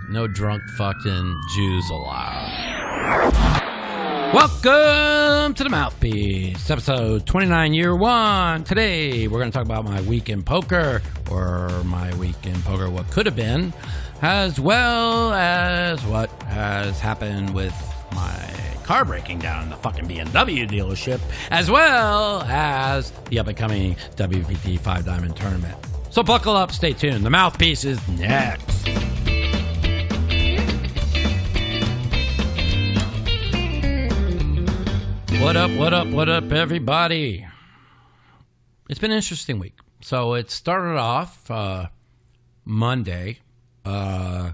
No drunk fucking Jews allowed. Welcome to the Mouthpiece, episode 29, year one. Today, we're going to talk about my week in poker, or my week in poker, what could have been, as well as what has happened with my car breaking down in the fucking BMW dealership, as well as the up-and-coming WPT 5 Diamond Tournament. So buckle up, stay tuned. The Mouthpiece is next. What up, everybody? It's been an interesting week. So it started off Monday. I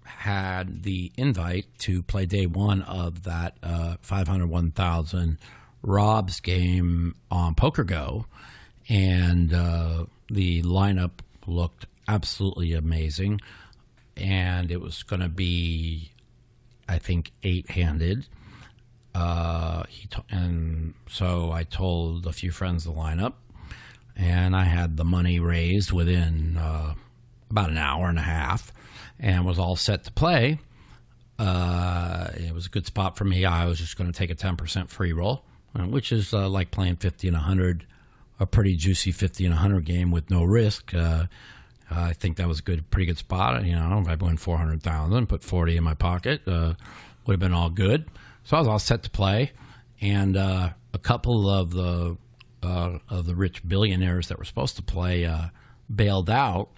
had the invite to play day one of that 500-1,000 Rob's game on PokerGo. And the lineup looked absolutely amazing. And it was going to be, I think, 8-handed. And so I told a few friends the lineup, and I had the money raised within about an hour and a half, and was all set to play. It was a good spot for me. I was just going to take a 10% free roll, which is like playing 50 and 100, a pretty juicy 50 and 100 game with no risk. I think that was a pretty good spot. You know, if I won 400,000, put 40 in my pocket, would have been all good. So I was all set to play, and a couple of the rich billionaires that were supposed to play bailed out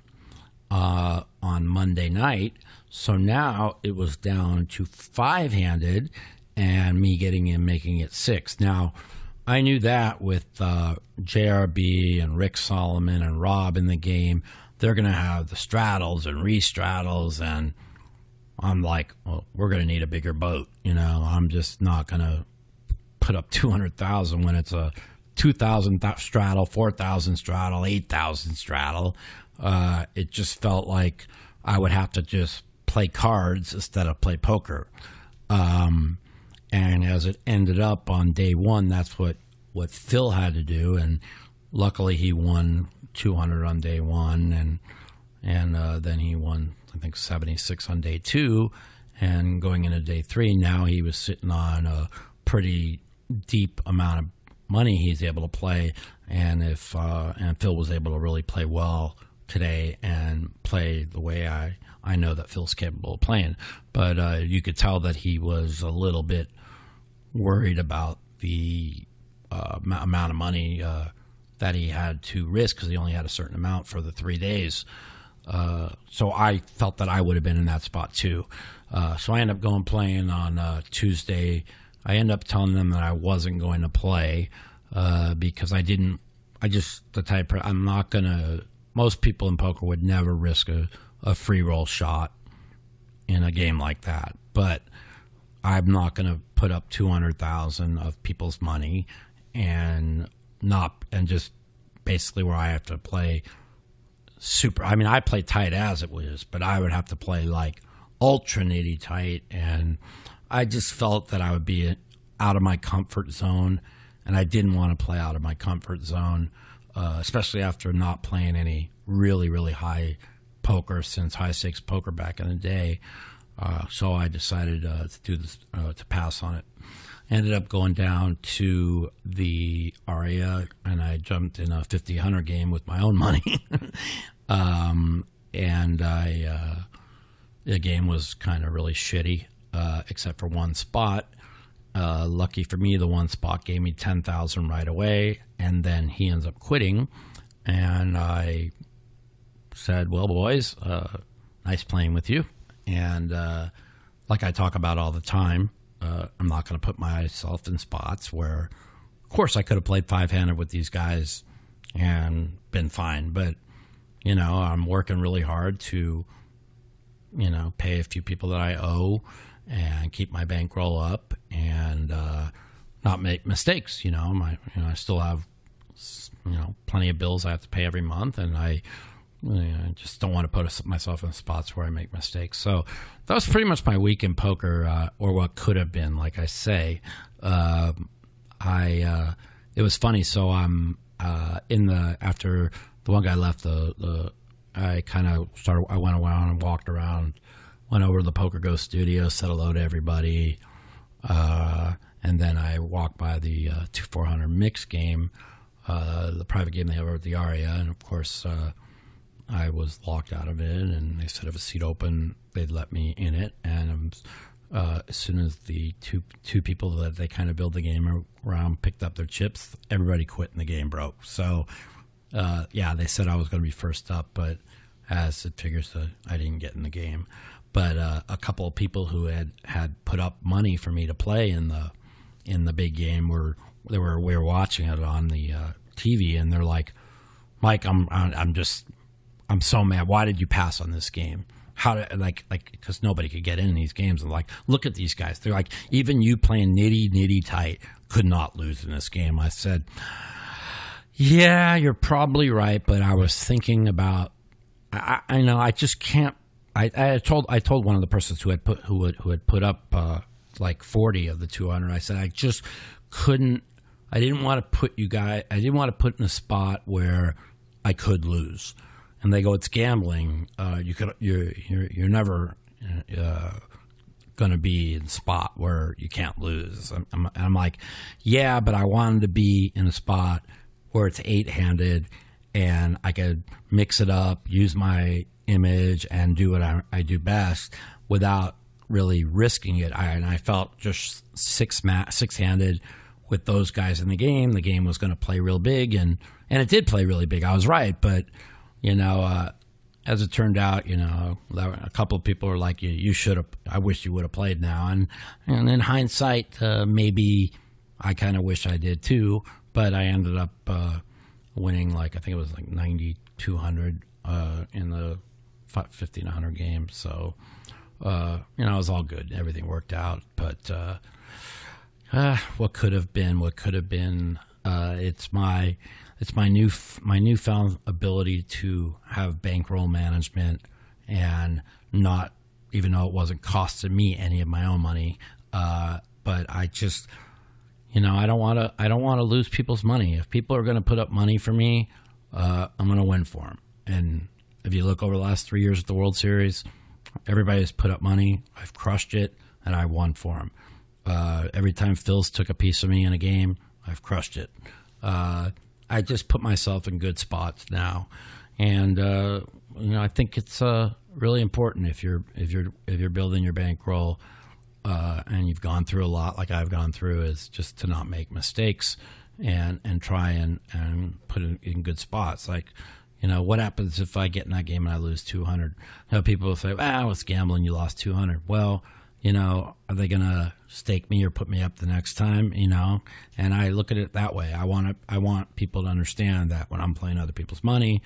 on Monday night. So now it was down to 5-handed, and me getting in, making it 6. Now, I knew that with JRB and Rick Solomon and Rob in the game, they're going to have the straddles and re-straddles, and I'm like, well, we're going to need a bigger boat. You know, I'm just not going to put up 200,000 when it's a 2,000 straddle, 4,000 straddle, 8,000 straddle. It just felt like I would have to just play cards instead of play poker. And as it ended up on day one, that's what Phil had to do. And luckily he won 200 on day one. And then he won, I think, 76 on day two, and going into day three, now he was sitting on a pretty deep amount of money he's able to play, and and Phil was able to really play well today and play the way I know that Phil's capable of playing. But you could tell that he was a little bit worried about the amount of money that he had to risk, because he only had a certain amount for the 3 days. So I felt that I would have been in that spot too. So I ended up playing on Tuesday. I ended up telling them that I wasn't going to play because I'm not going to, most people in poker would never risk a free roll shot in a game like that. But I'm not going to put up 200,000 of people's money and just basically where I have to play super. I mean, I play tight as it was, but I would have to play like ultra nitty tight, and I just felt that I would be out of my comfort zone, and I didn't want to play out of my comfort zone, especially after not playing any really, really high poker since high stakes poker back in the day. So I decided to do this, to pass on it. Ended up going down to the Aria, and I jumped in a 50-100 game with my own money. And the game was kind of really shitty, except for one spot. Lucky for me, the one spot gave me 10,000 right away, and then he ends up quitting. And I said, well, boys, nice playing with you. And like I talk about all the time, I'm not going to put myself in spots where, of course, I could have played 5-handed with these guys and been fine. But, you know, I'm working really hard to, you know, pay a few people that I owe and keep my bankroll up and not make mistakes. You know, I still have, you know, plenty of bills I have to pay every month, and I just don't want to put myself in spots where I make mistakes. So that was pretty much my week in poker, or what could have been. Like I say, it was funny. So I'm after the one guy left the I kind of started. I went around and walked around, went over to the Poker Ghost studio, said hello to everybody, and then I walked by the 2400 mix game, the private game they have over at the Aria, and of course I was locked out of it. And they said if a seat open, they'd let me in it. And as soon as the two people that they kind of build the game around picked up their chips, everybody quit and the game broke. So. They said I was going to be first up, but as it figures, I didn't get in the game. But a couple of people who had put up money for me to play in the big game we were watching it on the TV, and they're like, "Mike, I'm so mad. Why did you pass on this game? How did because nobody could get in these games? And like, look at these guys. They're like, even you playing nitty tight could not lose in this game." I said, yeah, you're probably right, but I was thinking about. I know I just can't. I told one of the persons who had put up like 40 of the 200. I said I just couldn't. I didn't want to put you guys. I didn't want to put in a spot where I could lose. And they go, it's gambling. You're never going to be in a spot where you can't lose. I'm like, yeah, but I wanted to be in a spot where it's 8-handed and I could mix it up, use my image, and do what I do best without really risking it. I felt just six-handed with those guys in the game. The game was going to play real big, and it did play really big. I was right, but as it turned out, a couple of people were like, "You should have. I wish you would have played now." And in hindsight, maybe I kind of wish I did too. But I ended up winning, I think it was 9,200 in the 1,500 game. So, it was all good. Everything worked out. But what could have been? It's my newfound ability to have bankroll management and not, even though it wasn't costing me any of my own money, but I just. I don't want to lose people's money. If people are going to put up money for me, I'm going to win for them. And if you look over the last 3 years at the World Series, everybody has put up money. I've crushed it, and I won for them. Every time Phil's took a piece of me in a game, I've crushed it. I just put myself in good spots now, and I think it's really important if you're building your bankroll. And you've gone through a lot like I've gone through, is just to not make mistakes and try and put it in good spots. What happens if I get in that game and I lose 200? People will say, it's gambling, you lost 200. Well, are they going to stake me or put me up the next time? And I look at it that way. I want people to understand that when I'm playing other people's money,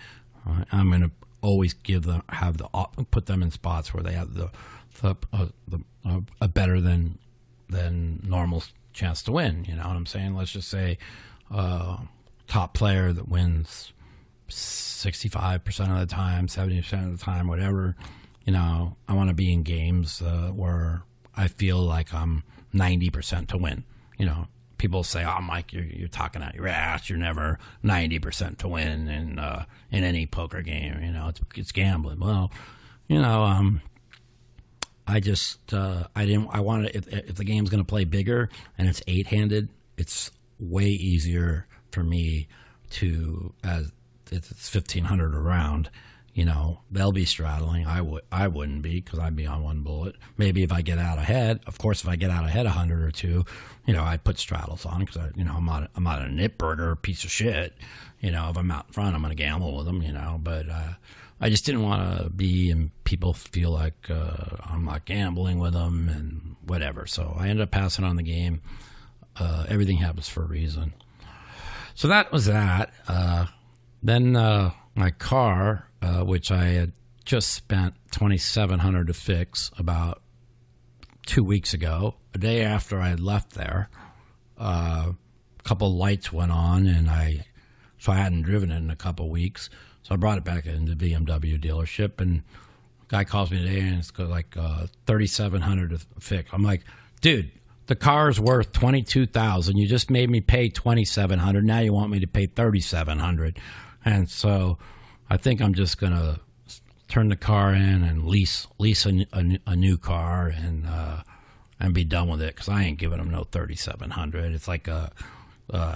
I'm going to always put them in spots where they have a better than normal chance to win. You know what I'm saying? Let's just say top player that wins 65% of the time, 70% of the time, whatever. I want to be in games where I feel like I'm 90% to win. People say, "Oh, Mike, you're talking out your ass. You're never 90% to win in any poker game. It's gambling." Well, I just I wanted, if the game's going to play bigger and it's 8-handed, it's way easier for me to, as it's 1,500 around. They'll be straddling. I wouldn't be, because I'd be on one bullet. Maybe if I get out ahead, of course, if I get out ahead 100 or two, I put straddles on, because I'm not a nitburger piece of shit. If I'm out in front, I'm going to gamble with them. But I just didn't want to be, and people feel like I'm not gambling with them and whatever. So I ended up passing on the game. Everything happens for a reason. So that was that. Then my car, which I had just spent $2,700 to fix about 2 weeks ago, a day after I had left there, a couple lights went on, and so I hadn't driven it in a couple weeks. So I brought it back into the BMW dealership, and the guy calls me today, and it's like $3,700 to fix. I'm like, dude, the car's worth $22,000. You just made me pay $2,700. Now you want me to pay $3,700. And so I think I'm just gonna turn the car in and lease a new car and be done with it, because I ain't giving them no $3,700. It's like a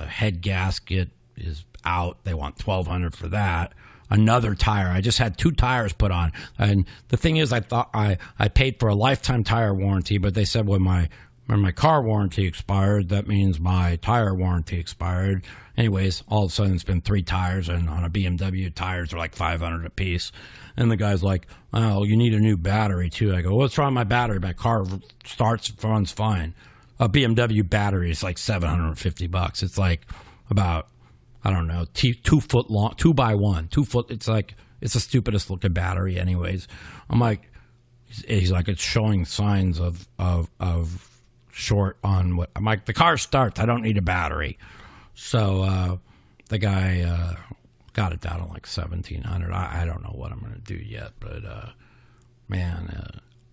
head gasket is out. They want $1,200 for that. Another tire. I just had 2 tires put on, and the thing is, I thought I paid for a lifetime tire warranty, but they said when my car warranty expired, that means my tire warranty expired. Anyways, all of a sudden it's been 3 tires, and on a BMW, tires are like $500 a piece. And the guy's like, "Oh, you need a new battery too." I go, "What's wrong with my battery? My car runs fine." A BMW battery is like $750. It's like about, I don't know, 2 foot long, 2 by 1, 2 foot. It's like, it's the stupidest looking battery anyways. I'm like, he's like, "It's showing signs of short on what." I'm like, "The car starts. I don't need a battery." So the guy got it down to like $1,700. I don't know what I'm going to do yet, but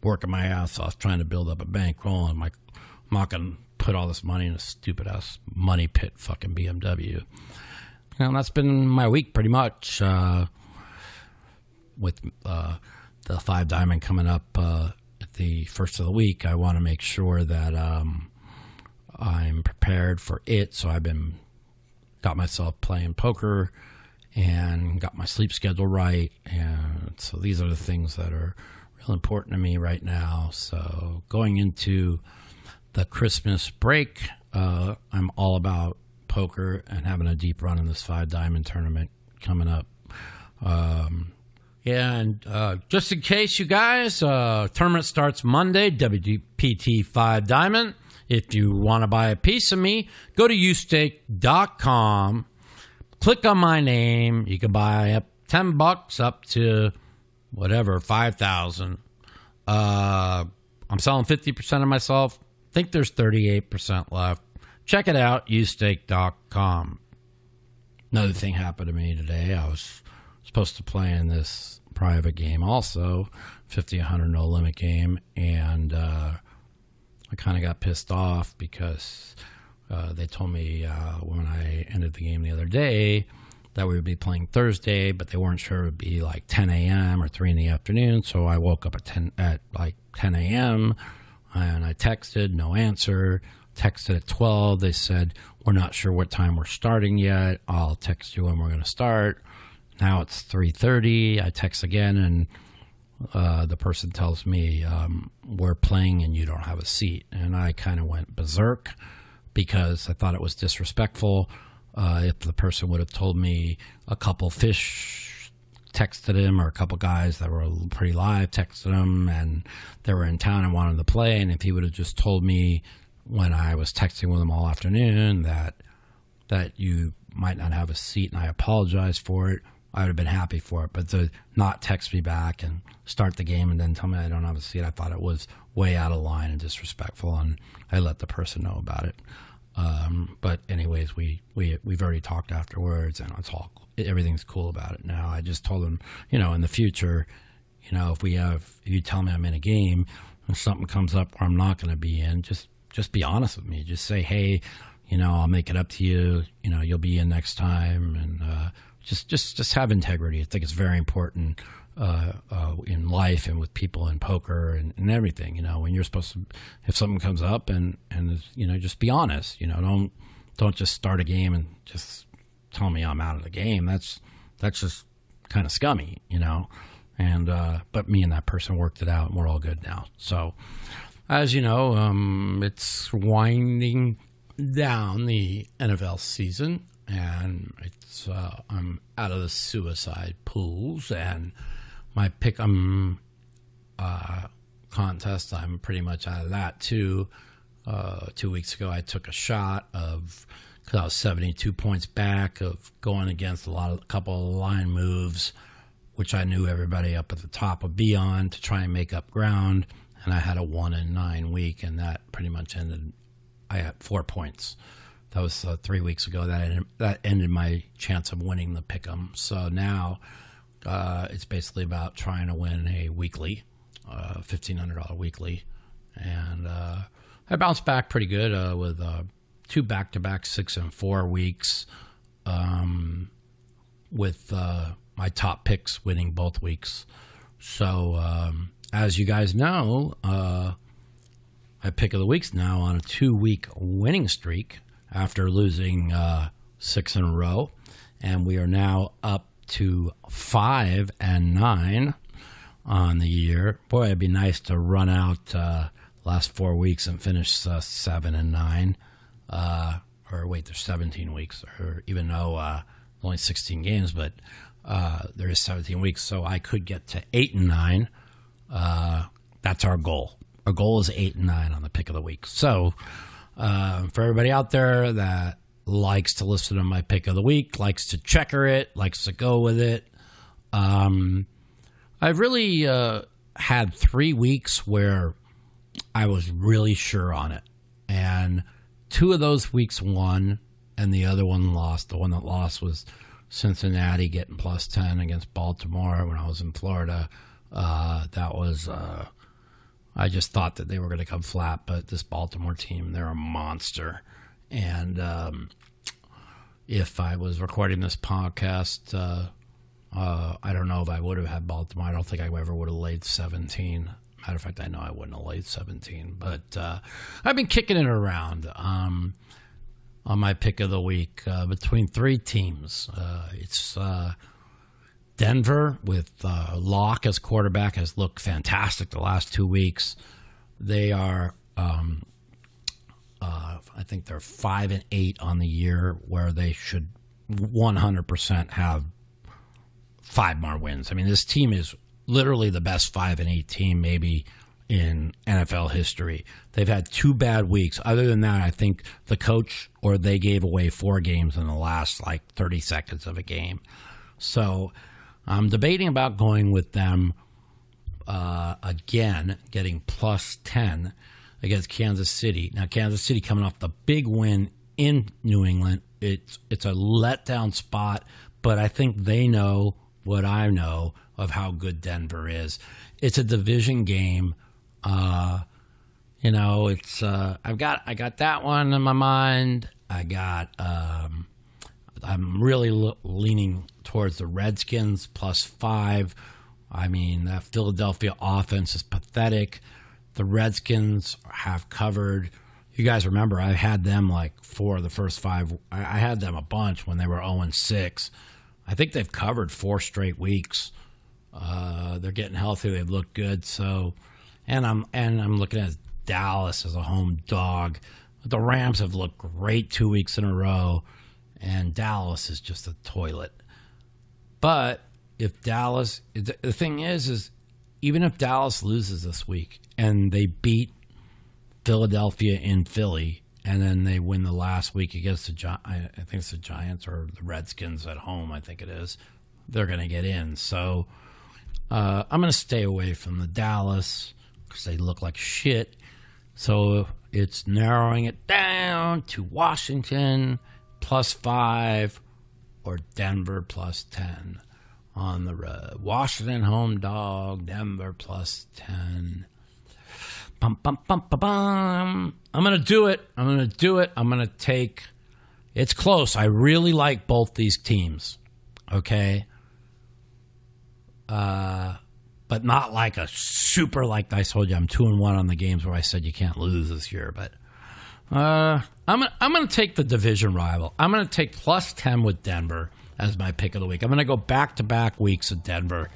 working my ass off trying to build up a bankroll, and I'm not going to put all this money in a stupid ass money pit fucking BMW. And that's been my week pretty much. With the 5 Diamond coming up at the first of the week, I want to make sure that I'm prepared for it. So I've got myself playing poker and got my sleep schedule right. And so these are the things that are real important to me right now. So going into the Christmas break, I'm all about poker and having a deep run in this 5 Diamond tournament coming up. And just in case, you guys, tournament starts Monday, WPT 5 Diamond. If you want to buy a piece of me, go to ustake.com, click on my name. You can buy up $10 up to whatever, 5,000. I'm selling 50% of myself. I think there's 38% left. Check it out, ustake.com. Another thing happened to me today. I was supposed to play in this private game also, 50-100 no limit game, and I kind of got pissed off because they told me when I ended the game the other day that we would be playing Thursday, but they weren't sure it would be like 10 a.m. or 3 in the afternoon. So I woke up at like 10 a.m. and I texted, no answer. Texted at 12. They said, "We're not sure what time we're starting yet. I'll text you when we're going to start." Now it's 3:30. I text again, and the person tells me, "We're playing and you don't have a seat." And I kind of went berserk because I thought it was disrespectful. If the person would have told me a couple fish texted him, or a couple guys that were pretty live texted him, and they were in town and wanted to play, and if he would have just told me when I was texting with him all afternoon that you might not have a seat and I apologize for it, I would have been happy for it. But to not text me back and start the game and then tell me I don't have a seat, I thought it was way out of line and disrespectful, and I let the person know about it. But anyways, we've already talked afterwards, and everything's cool about it now. I just told him, in the future, if you tell me I'm in a game and something comes up where I'm not going to be in, just be honest with me. Just say, "Hey, I'll make it up to you. You'll be in next time," and just have integrity. I think it's very important in life and with people in poker and everything. When you're supposed to, if something comes up and just be honest. Don't just start a game and just tell me I'm out of the game. That's just kind of scummy, And but me and that person worked it out, and we're all good now. So, as you know, it's winding down the NFL season, and I'm out of the suicide pools, and my pick'em contest, I'm pretty much out of that too. 2 weeks ago, I took a shot because I was 72 points back, of going against a couple of line moves, which I knew everybody up at the top would be on, to try and make up ground. And I had a 1-9 week, and that pretty much ended. I had 4 points. That was 3 weeks ago. That ended my chance of winning the pick'em. So now it's basically about trying to win a weekly, $1,500 weekly, and I bounced back pretty good with 2 back-to-back 6 and 4 weeks, with my top picks winning both weeks. So, as you guys know, my pick of the week's now on a 2-week winning streak after losing 6 in a row. And we are now up to 5-9 on the year. Boy, it'd be nice to run out last 4 weeks and finish 7-9. Or wait, there's 17 weeks, or even though only 16 games, but there is 17 weeks, so I could get to 8-9. That's our goal. Our goal is 8-9 on the pick of the week. So for everybody out there that likes to listen to my pick of the week, likes to checker it, likes to go with it, I've really had 3 weeks where I was really sure on it. And 2 of those weeks won, and the other one lost. The one that lost was Cincinnati getting plus 10 against Baltimore when I was in Florida. That was, I just thought that they were going to come flat, but this Baltimore team, they're a monster. And if I was recording this podcast, I don't know if I would have had Baltimore. I don't think I ever would have laid 17. Matter of fact, I know I wouldn't have laid 17. But I've been kicking it around on my pick of the week between 3 teams. It's Denver with Locke as quarterback has looked fantastic the last 2 weeks. They are, I think they're 5-8 on the year, where they should 100% have 5 more wins. I mean, this team is literally the best 5-8 team maybe in NFL history. They've had 2 bad weeks. Other than that, I think the coach or they gave away 4 games in the last 30 seconds of a game. So I'm debating about going with them again, getting plus 10 against Kansas City. Now, Kansas City coming off the big win in New England. It's a letdown spot, but I think they know what I know of how good Denver is. It's a division game. It's I got that one in my mind. I'm really leaning towards the Redskins plus 5. I mean, that Philadelphia offense is pathetic. The Redskins have covered. You guys remember I had them 4 of the first 5. I had them a bunch when they were 0-6. I think they've covered 4 straight weeks. They're getting healthy. They've looked good. So, and I'm looking at Dallas as a home dog. The Rams have looked great 2 weeks in a row, and Dallas is just a toilet. But if Dallas, the thing is even if Dallas loses this week and they beat Philadelphia in Philly, and then they win the last week against I think it's the Giants or the Redskins at home, I think it is, they're going to get in. So I'm going to stay away from the Dallas because they look like shit. So it's narrowing it down to Washington plus 5 or Denver plus 10 on the road. Washington home dog, Denver plus 10. Bum, bum, bum, bum, bum. I'm going to do it. I'm going to take... It's close. I really like both these teams. Okay? But not like a super, I told you, I'm 2-1 on the games where I said you can't lose this year. But I'm going to take the division rival. I'm going to take plus 10 with Denver as my pick of the week. I'm going to go back-to-back weeks of Denver.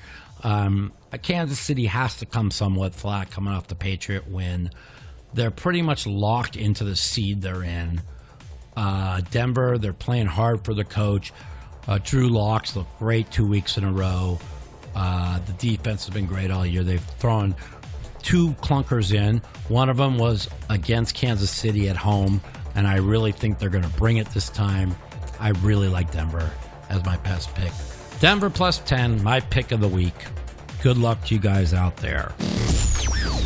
Kansas City has to come somewhat flat coming off the Patriot win. They're pretty much locked into the seed they're in. Denver, they're playing hard for the coach. Drew Lock's looked great 2 weeks in a row. The defense has been great all year. They've thrown 2 clunkers in. One of them was against Kansas City at home, and I really think they're going to bring it this time. I really like Denver as my best pick. Denver plus 10, my pick of the week. Good luck to you guys out there.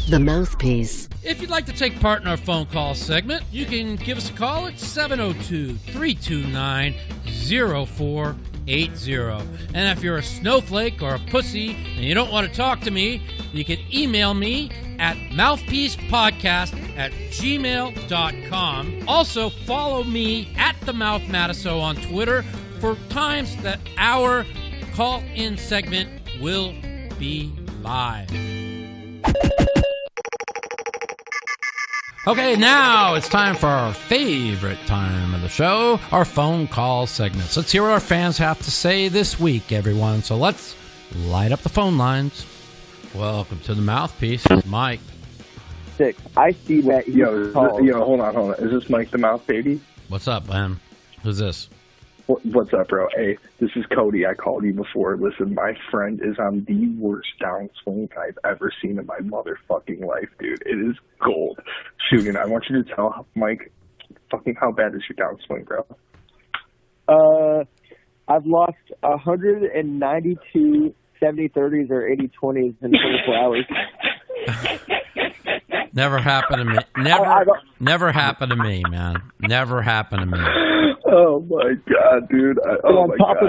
The Mouthpiece. If you'd like to take part in our phone call segment, you can give us a call at 702-329-0480. And if you're a snowflake or a pussy and you don't want to talk to me, you can email me at mouthpiecepodcast@gmail.com. Also, follow me at the Mouth Matusow on Twitter for times that our call-in segment will be live. Okay, now it's time for our favorite time of the show, our phone call segments. Let's hear what our fans have to say this week, everyone. So let's light up the phone lines. Welcome to the Mouthpiece. It's Mike. I see that. Yo, hold on. Is this Mike the Mouth Baby? What's up, man? Who's this? What's up, bro? Hey, this is Cody. I called you before. Listen, my friend is on the worst downswing I've ever seen in my motherfucking life, dude. It is gold. Shoot, and I want you to tell Mike fucking how bad is your downswing, bro? I've lost 192 70-30s or 80-20s in 24 hours. Never happened to me. Never happened to me, man. Never happened to me. Oh my god, dude! On top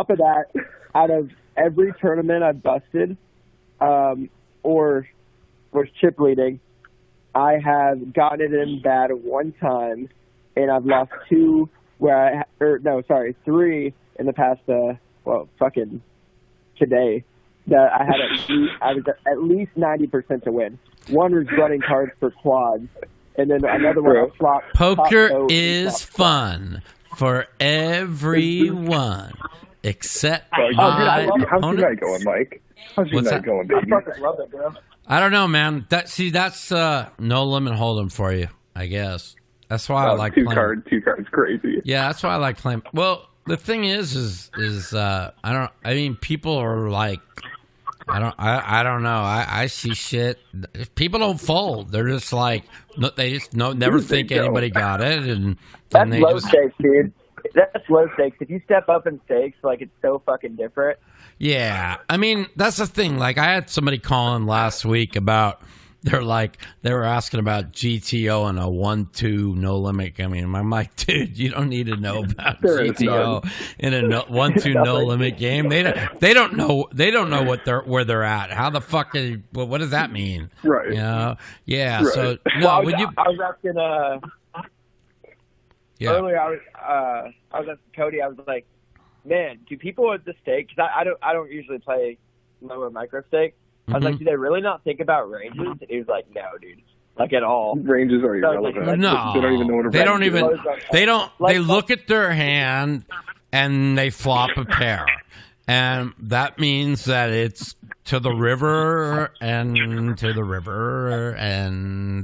of that, out of every tournament I've busted, or was chip leading, I have gotten it in bad one time, and I've lost three in the past. Fucking today. That I was at least 90% to win. One was running cards for quads, and then another one I flopped. Poker is fun for everyone except my opponents. How's your night going, Mike? How's your night going, baby? I fucking love it, bro. I don't know, man. That's no limit hold'em for you, I guess. That's why I like two playing. Two cards, crazy. Yeah, that's why I like playing. Well, the thing is people are like, I don't know. I see shit. People don't fold. They're just like, never think anybody got it, and that's they low stakes, dude. That's low stakes. If you step up in stakes, like, it's so fucking different. Yeah, I mean, that's the thing. Like, I had somebody calling last week about. They were asking about GTO and a 1-2 no limit. I mean, I'm like, dude, you don't need to know about GTO in a 1-2 no limit game. They don't know where they're at. How the fuck what does that mean? Right. You know? Yeah. Right. So no, I was asking yeah. Earlier. I was asking Cody. I was like, man, do people at the stake? Because I don't usually play lower micro stake. I was like, do they really not think about ranges? And he was like, no, dude, like, at all. Ranges are irrelevant. No, they don't even know what a range is. They look at their hand and they flop a pair, and that means that it's to the river and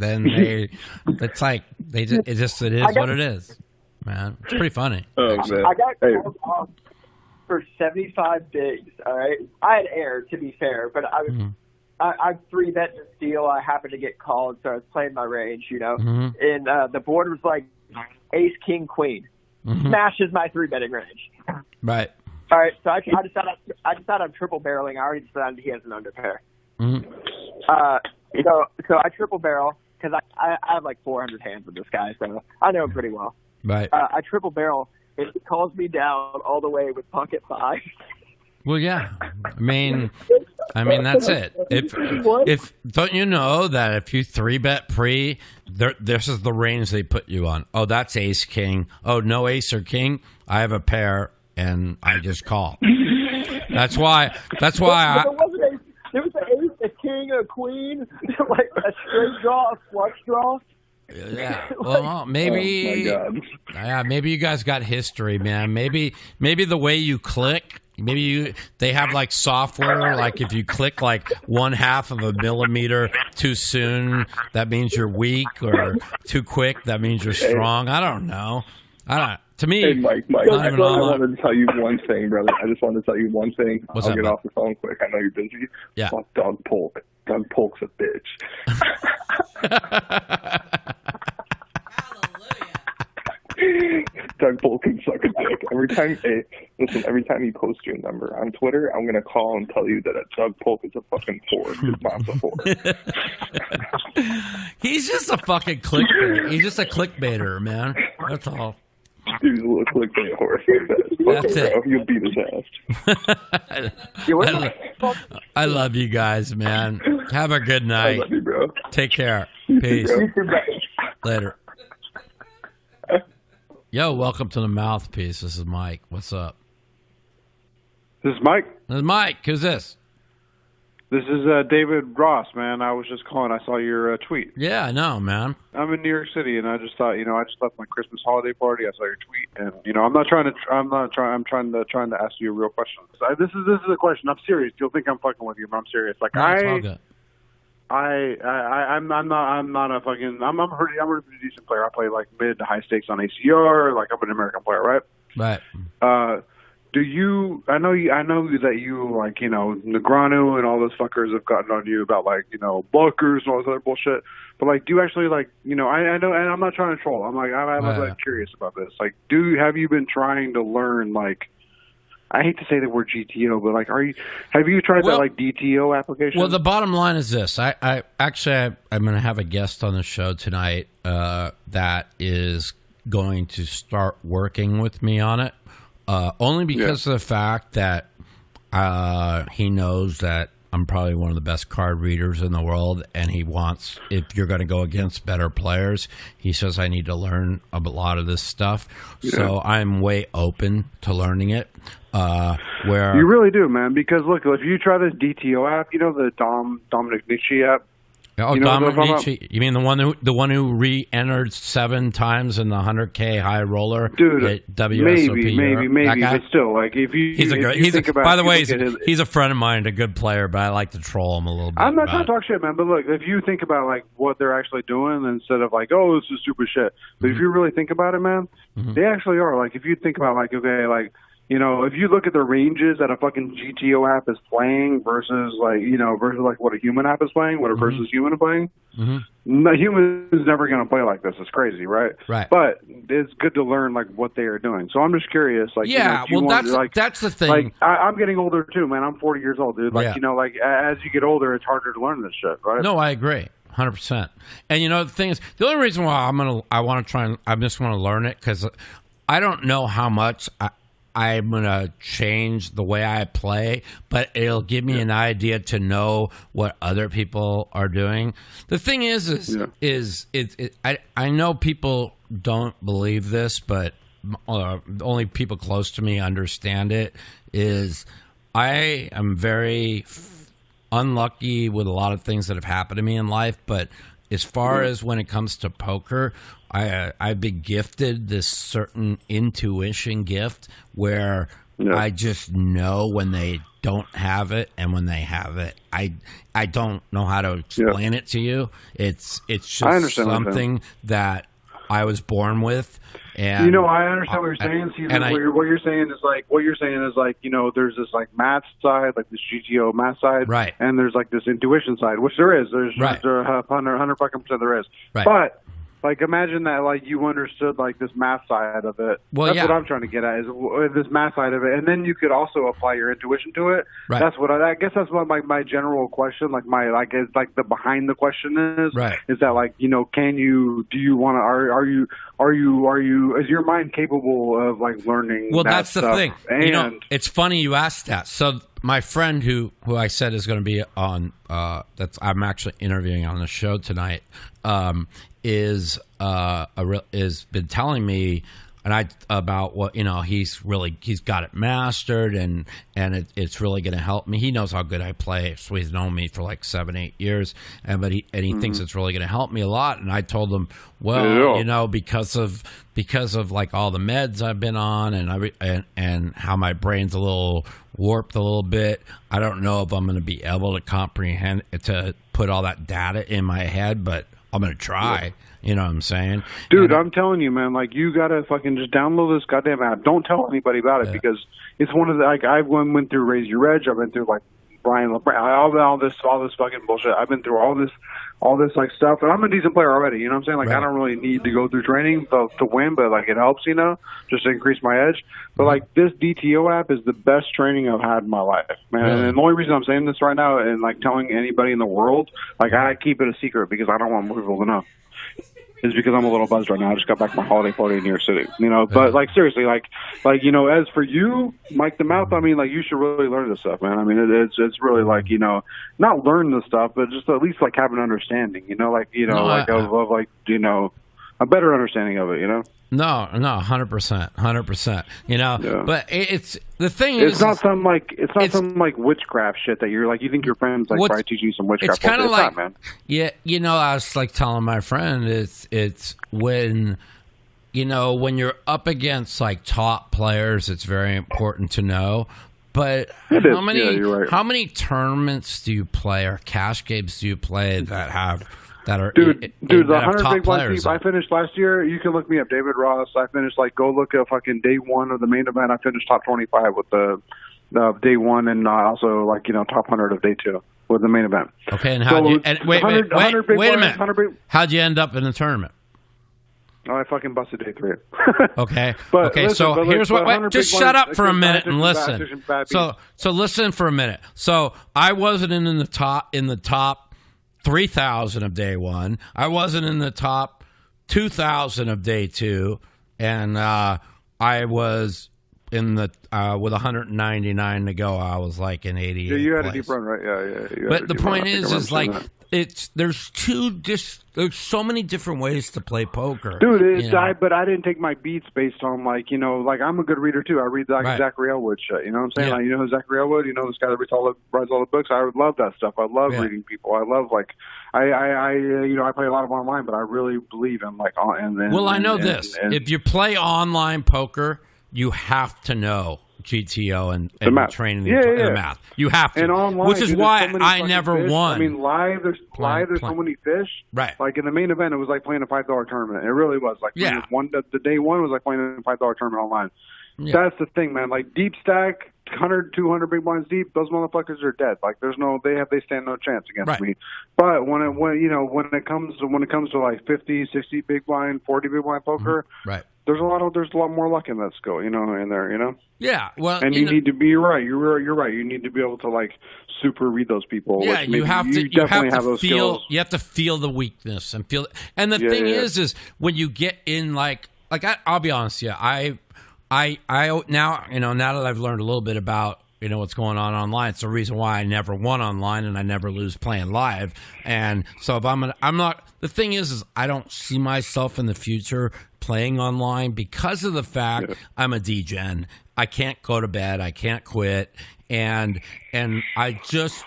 then it's like it is what it is, man. It's pretty funny. Oh man, I got called for 75 bigs. All right, I had air, to be fair, but I was I 3-bet to steal. I happened to get called, so I was playing my range, you know. And the board was like ace, king, queen. Smashes my 3-betting range. Right. All right, so I decided I'm triple barreling. I already decided he has an under pair. So I triple barrel because I have like 400 hands with this guy, so I know him pretty well. Right. I triple barrel. It calls me down all the way with pocket 5. Well, yeah. I mean, that's it. If don't you know that if you 3-bet pre, this is the range they put you on. Oh, that's ace king. Oh, no ace or king. I have a pair, and I just call. That's why. There was an ace, a king, a queen, like a straight draw, a flush draw. Yeah. Well, maybe. Oh my God. Yeah, maybe you guys got history, man. Maybe the way you click. Maybe they have like software, like if you click like 1/2 of a millimeter too soon, that means you're weak, or too quick, that means you're strong. I don't know. To me, hey, Mike, I wanted to tell you one thing, brother. I just wanted to tell you one thing. What's I'll up, get man? off the phone quick. I know you're busy. Yeah. Fuck Doug Polk. Doug Polk's a bitch. Doug Polk can suck a dick. Every time you post your number on Twitter, I'm going to call and tell you that Doug Polk is a fucking whore. His mom's a whore. He's just a fucking clickbait. He's just a clickbaiter, man. That's all. Dude, a little clickbait horse. That's it. Bro. You'll beat his ass. I love you guys, man. Have a good night. I love you, bro. Take care. Peace. Later. Yo, welcome to the Mouthpiece. This is Mike. What's up? This is Mike. This is Mike. Who's this? This is David Ross, man. I was just calling. I saw your tweet. Yeah, I know, man. I'm in New York City, and I just thought, I just left my Christmas holiday party. I saw your tweet, and I'm trying to ask you a real question. This is a question. I'm serious. You'll think I'm fucking with you, but I'm serious. Like No, it's all good. I'm not a fucking. I'm a pretty decent player. I play like mid to high stakes on ACR. Like I'm an American player, right? Right. Do you? I know that you like Negreanu and all those fuckers have gotten on you about like bunkers and all this other bullshit. But like, do you actually like I know, and I'm not trying to troll. I'm like curious about this. Like, have you been trying to learn like? I hate to say the word GTO, but like, have you tried that like DTO application? Well, the bottom line is this: I'm going to have a guest on the show tonight that is going to start working with me on it. Only because of the fact that he knows that I'm probably one of the best card readers in the world, and he wants, if you're going to go against better players, he says I need to learn a lot of this stuff. Yeah. So I'm way open to learning it. Where you really do, man. Because look, if you try this DTO app, the Dominic Nietzsche app. Oh, Dominic Nietzsche. You mean the one who re-entered 7 times in the 100K high roller? Dude, at WSOP maybe, but still, like if you by the way, he's a friend of mine, a good player, but I like to troll him a little bit. I'm not trying to talk shit, man. But look, if you think about like what they're actually doing instead of like, oh, this is stupid shit. But if you really think about it, man, they actually are. Like if you think about like, okay, like. If you look at the ranges that a fucking GTO app is playing versus like what a human app is playing, what a versus human is playing, the human is never going to play like this. It's crazy, right? Right. But it's good to learn like what they are doing. So I'm just curious. Like, that's the thing. Like I'm getting older too, man. I'm 40 years old, dude. Like like as you get older, it's harder to learn this shit, right? No, I agree. 100%. And the thing is, the only reason why I just want to learn it because I don't know how much I'm going to change the way I play, but it'll give me an idea to know what other people are doing. The thing is I know people don't believe this, but only people close to me understand it, is I am very unlucky with a lot of things that have happened to me in life, but as far as when it comes to poker, I've been gifted this certain intuition gift where I just know when they don't have it and when they have it. I don't know how to explain it to you. It's just something that I was born with. And I understand what you're saying. What you're saying is like there's this like math side, like this GTO math side, right? And there's like this intuition side, which there is. There's 100% there is. Right. But like imagine that like you understood like this math side of it. Well, that's what I'm trying to get at is this math side of it, and then you could also apply your intuition to it. Right. That's what I guess that's what my general question, like is like the behind the question is. Right. Is that like do you want to is your mind capable of like learning? Well, that's the stuff? thing. And it's funny you asked that. So my friend who I said is going to be on I'm actually interviewing on the show tonight is been telling me about what he's got it mastered and it's really going to help me. He knows how good I play, so he's known me for like 7-8 years, but he thinks it's really going to help me a lot. And I told him, well, because of like all the meds I've been on and how my brain's a little warped a little bit, I don't know if I'm going to be able to comprehend to put all that data in my head, but I'm going to try. You know what I'm saying? Dude, I'm telling you, man, like, you got to fucking just download this goddamn app. Don't tell anybody about it because it's one of the, like, I went through Raise Your Reg. I've been through, like, Brian, all this fucking bullshit. I've been through all this, like, stuff. And I'm a decent player already, you know what I'm saying? Like, I don't really need to go through training to win, but, like, it helps, just to increase my edge. But, like, this DTO app is the best training I've had in my life, man. Really? And the only reason I'm saying this right now and, like, telling anybody in the world, like, I keep it a secret because I don't want more people to know. Is because I'm a little buzzed right now. I just got back from my holiday party in New York City, But like seriously, like as for you, Mike the Mouth, I mean, like you should really learn this stuff, man. I mean, it's really like not learn the stuff, but just at least like have an understanding, of a better understanding of it, No, 100%. You know, Yeah. but it's the thing It's is, not some like witchcraft shit that you're like you think your friends like What's- try to teach you some witchcraft. it's kind of bullshit. like, It's not, man. yeah, you know, I was like telling my friend, it's when, you know, when you're up against like top players, it's very important to know. But It how is. many Yeah, you're right. how many tournaments do you play or cash games do you play that are Dude, the that have 100 top big blind players? deep I finished last year. You can look me up, David Ross. I finished go look at fucking day one of the main event. I finished top 25 with the day one, and also top 100 of day two with the main event. Okay, and So, how wait 100 big a blinds, minute? 100 big, How'd you end up in the tournament? oh, I fucking busted day three. Okay. But okay. listen, So but here's like, what. but 100 Just big shut blinds, up for a it's minute bad, and it's bad, listen. it's bad So listen for a minute. So I wasn't in the top 3,000 of day one. I wasn't in the top 2,000 of day two, and I was in the with 199 to go. I was like in 88. Yeah, you had a place. deep run, right? Yeah. You had But a the deep run. point I think I is remember like seeing that. there's so many different ways to play poker, Dude, you know? but I didn't take my beats based on I'm a good reader too. I read Right. Zachary Elwood shit. You know what I'm saying? Yeah. Like, you know who Zachary Elwood? You know this guy that writes all the books. I love that stuff. I love Yeah. reading people. I love I play a lot of online, but I really believe in Well, I know this. and If you play online poker, you have to know GTO and math. training Yeah. the math. You have to. and online, which is dude, why there's so many I fucking never fish. won. I mean, live there's Playing. so many fish. Right. Like in the main event, it was like playing a $5 tournament. It really was like Yeah. the day one was like playing a $5 tournament online. Yeah. That's the thing, man. Like deep stack, 100, 200 big blinds deep, those motherfuckers are dead. Like they stand no chance against Right. me. But when it comes to like 50, 60 big blind, 40 big blind poker, Right. there's a lot more luck in that skill, in there. Yeah. Well, And you need to be right. You're right. You need to be able to like super read those people. yeah, which you maybe have to. You definitely have to those feel. skills. You have to feel the weakness and feel. And the Yeah, thing yeah. is when you get in I'll be honest. Yeah, I now now that I've learned a little bit about what's going on online, it's the reason why I never won online and I never lose playing live. And so if I'm not. The thing is I don't see myself in the future playing online because of the fact I'm a degen. I can't go to bed. I can't quit. And I just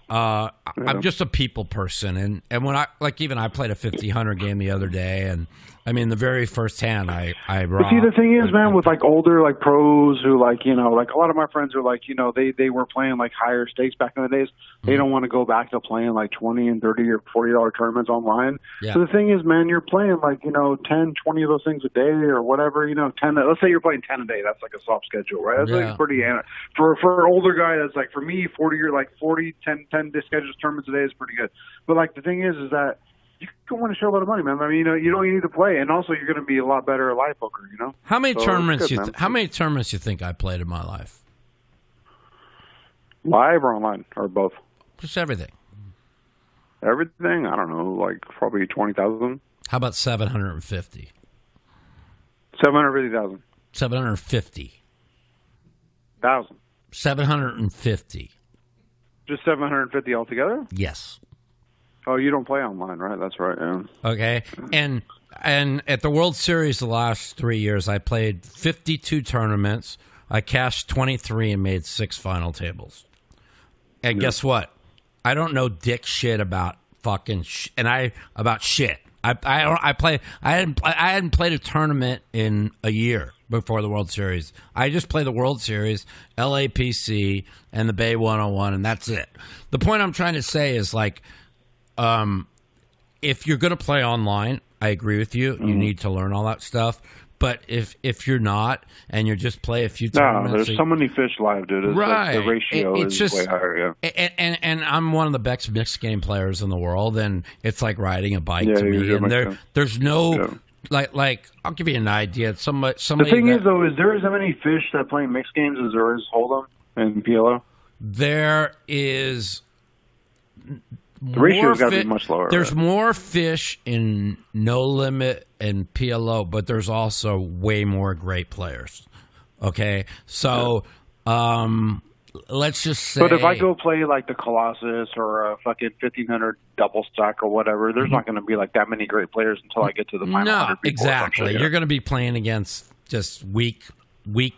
I'm just a people person, and when I played a 50-100 game the other day, and I mean the very first hand I But see, the thing is, man, with like older like pros who like a lot of my friends are like they were playing like higher stakes back in the days. They don't want to go back to playing like $20 and $30 or $40 tournaments online. Yeah. So the thing is, man, you're playing like 10, 20 of those things a day or whatever. 10. Let's say you're playing 10 a day. That's like a soft schedule, right? That's Yeah. like pretty for an older guy. That's like for me 40 10 scheduled tournaments a day is pretty good. But like the thing is that you can win a shitload of money, man. I mean, you don't need to play, and also you're going to be a lot better at live poker. How many So, tournaments it's good, man. how many tournaments you think I played in my life? Live or online or both? Just everything. Everything? I don't know, like probably 20,000, How about 750? 750,000, 750. 750. Just 750 altogether. Yes. Oh, you don't play online, right? That's right. Yeah. Okay. And at the World Series the last 3 years, I played 52 tournaments. I cashed 23 and made 6 final tables. And guess what? I don't know dick shit about fucking about shit. I hadn't played a tournament in a year before the World Series. I just play the World Series, LAPC, and the Bay 101, and that's it. The point I'm trying to say is if you're going to play online, I agree with you. You need to learn all that stuff. But if you're not and you just play a few No, tournaments, there's so many fish live, dude. It's right? Like the ratio It's is just way higher. Yeah. And I'm one of the best mixed game players in the world, and it's like riding a bike to me. you're And mixed there's no Yeah. like I'll give you an idea. Somebody The thing is, though, is there as many fish that play mixed games as there is Hold'em and PLO? there is. The ratio's got to be much lower. There's right? more fish in No Limit and PLO, but there's also way more great players. Okay, so let's just say. But if I go play like the Colossus or a fucking 1500 double stack or whatever, there's not going to be like that many great players until I get to the final 100 people. Exactly. You're going to be playing against just weak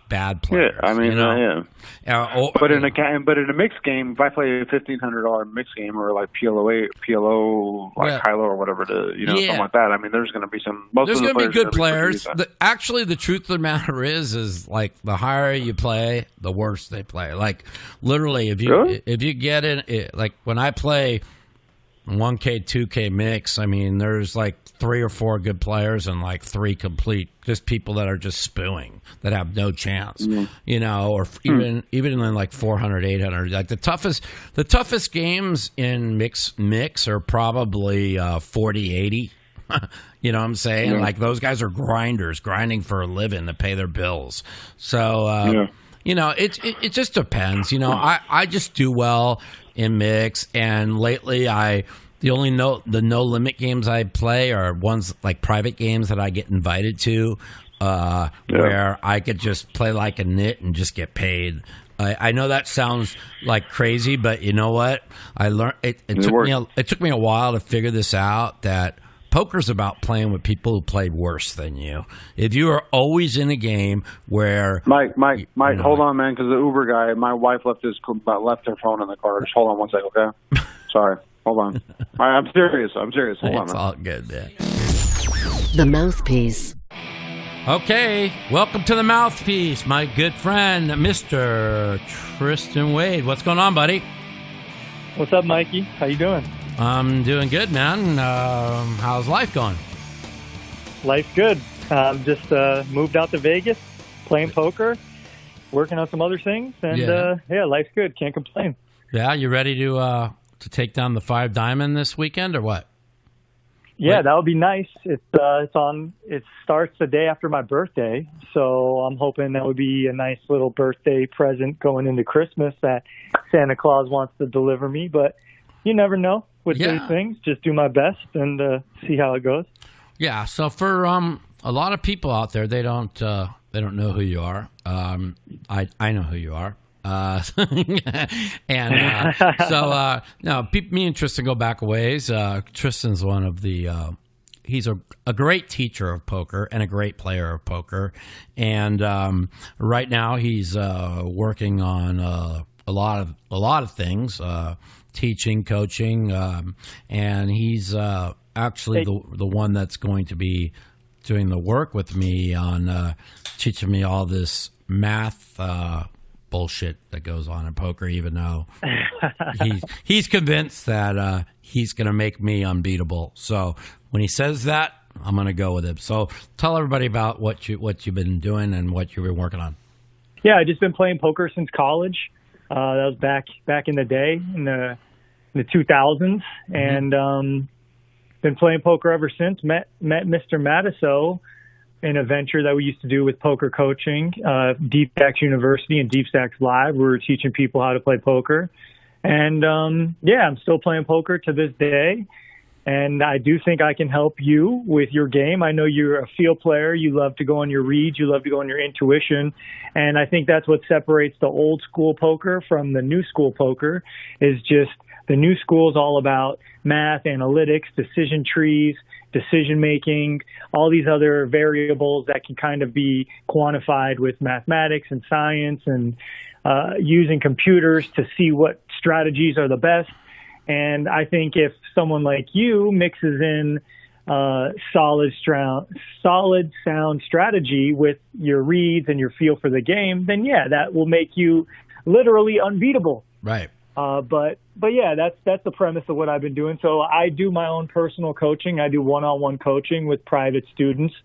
bad players. Yeah, I mean, but in a mixed game, if I play a $1,500 mixed game or like PLO like Kylo or whatever, something like that. I mean, there's going to be some. There's going to be good players. Actually, the truth of the matter is like the higher you play, the worse they play. Like literally, if you get in, like when I play 1K, 2K mix, I mean, there's like 3 or 4 good players and like 3 complete, just people that are just spewing, that have no chance, or even in like 400, 800. Like the toughest games in mix are probably 40, 80. You know what I'm saying? Yeah. Like those guys are grinders, grinding for a living to pay their bills. So, it just depends. I just do well in mix, and lately the no limit games I play are ones like private games that I get invited to, where I could just play like a nit and just get paid. I know that sounds like crazy, but you know what? I learned it took me a while to figure this out, that poker's about playing with people who play worse than you. If you are always in a game where Mike, hold on, man, because the Uber guy, my wife left her phone in the car. Just hold on one second, okay? Sorry, hold on. I'm serious. Hold on. It's all good, man. The Mouthpiece. Okay, welcome to the Mouthpiece, my good friend, Mr. Tristan Wade. What's going on, buddy? What's up, Mikey? How you doing? I'm doing good, man. How's life going? Life's good. Just moved out to Vegas, playing poker, working on some other things, and life's good. Can't complain. Yeah, you ready to take down the 5 Diamond this weekend or what? Yeah, that would be nice. It starts the day after my birthday, so I'm hoping that would be a nice little birthday present going into Christmas that Santa Claus wants to deliver me. But you never know with these things. Just do my best and see how it goes. Yeah. So for a lot of people out there, they don't know who you are. I know who you are. Me and Tristan go back a ways. Tristan's one of the he's a great teacher of poker and a great player of poker, and right now he's working on a lot of things, teaching, coaching, and he's actually the one that's going to be doing the work with me on teaching me all this math bullshit that goes on in poker, even though he's convinced that he's going to make me unbeatable. So when he says that, I'm going to go with him. So tell everybody about what you've been doing and what you've been working on. Yeah, I've just been playing poker since college. That was back in the day, in the 2000s, and been playing poker ever since. Met Mr. Matusow in a venture that we used to do with poker coaching, Deep Stacks University and Deep Stacks Live. We were teaching people how to play poker. And, I'm still playing poker to this day. And I do think I can help you with your game. I know you're a field player. You love to go on your reads. You love to go on your intuition. And I think that's what separates the old school poker from the new school poker, is just the new school is all about math, analytics, decision trees, decision-making, all these other variables that can kind of be quantified with mathematics and science, and using computers to see what strategies are the best. And I think if someone like you mixes in solid, sound strategy with your reads and your feel for the game, then that will make you literally unbeatable. Right. But yeah, that's the premise of what I've been doing. So I do my own personal coaching. I do one-on-one coaching with private students.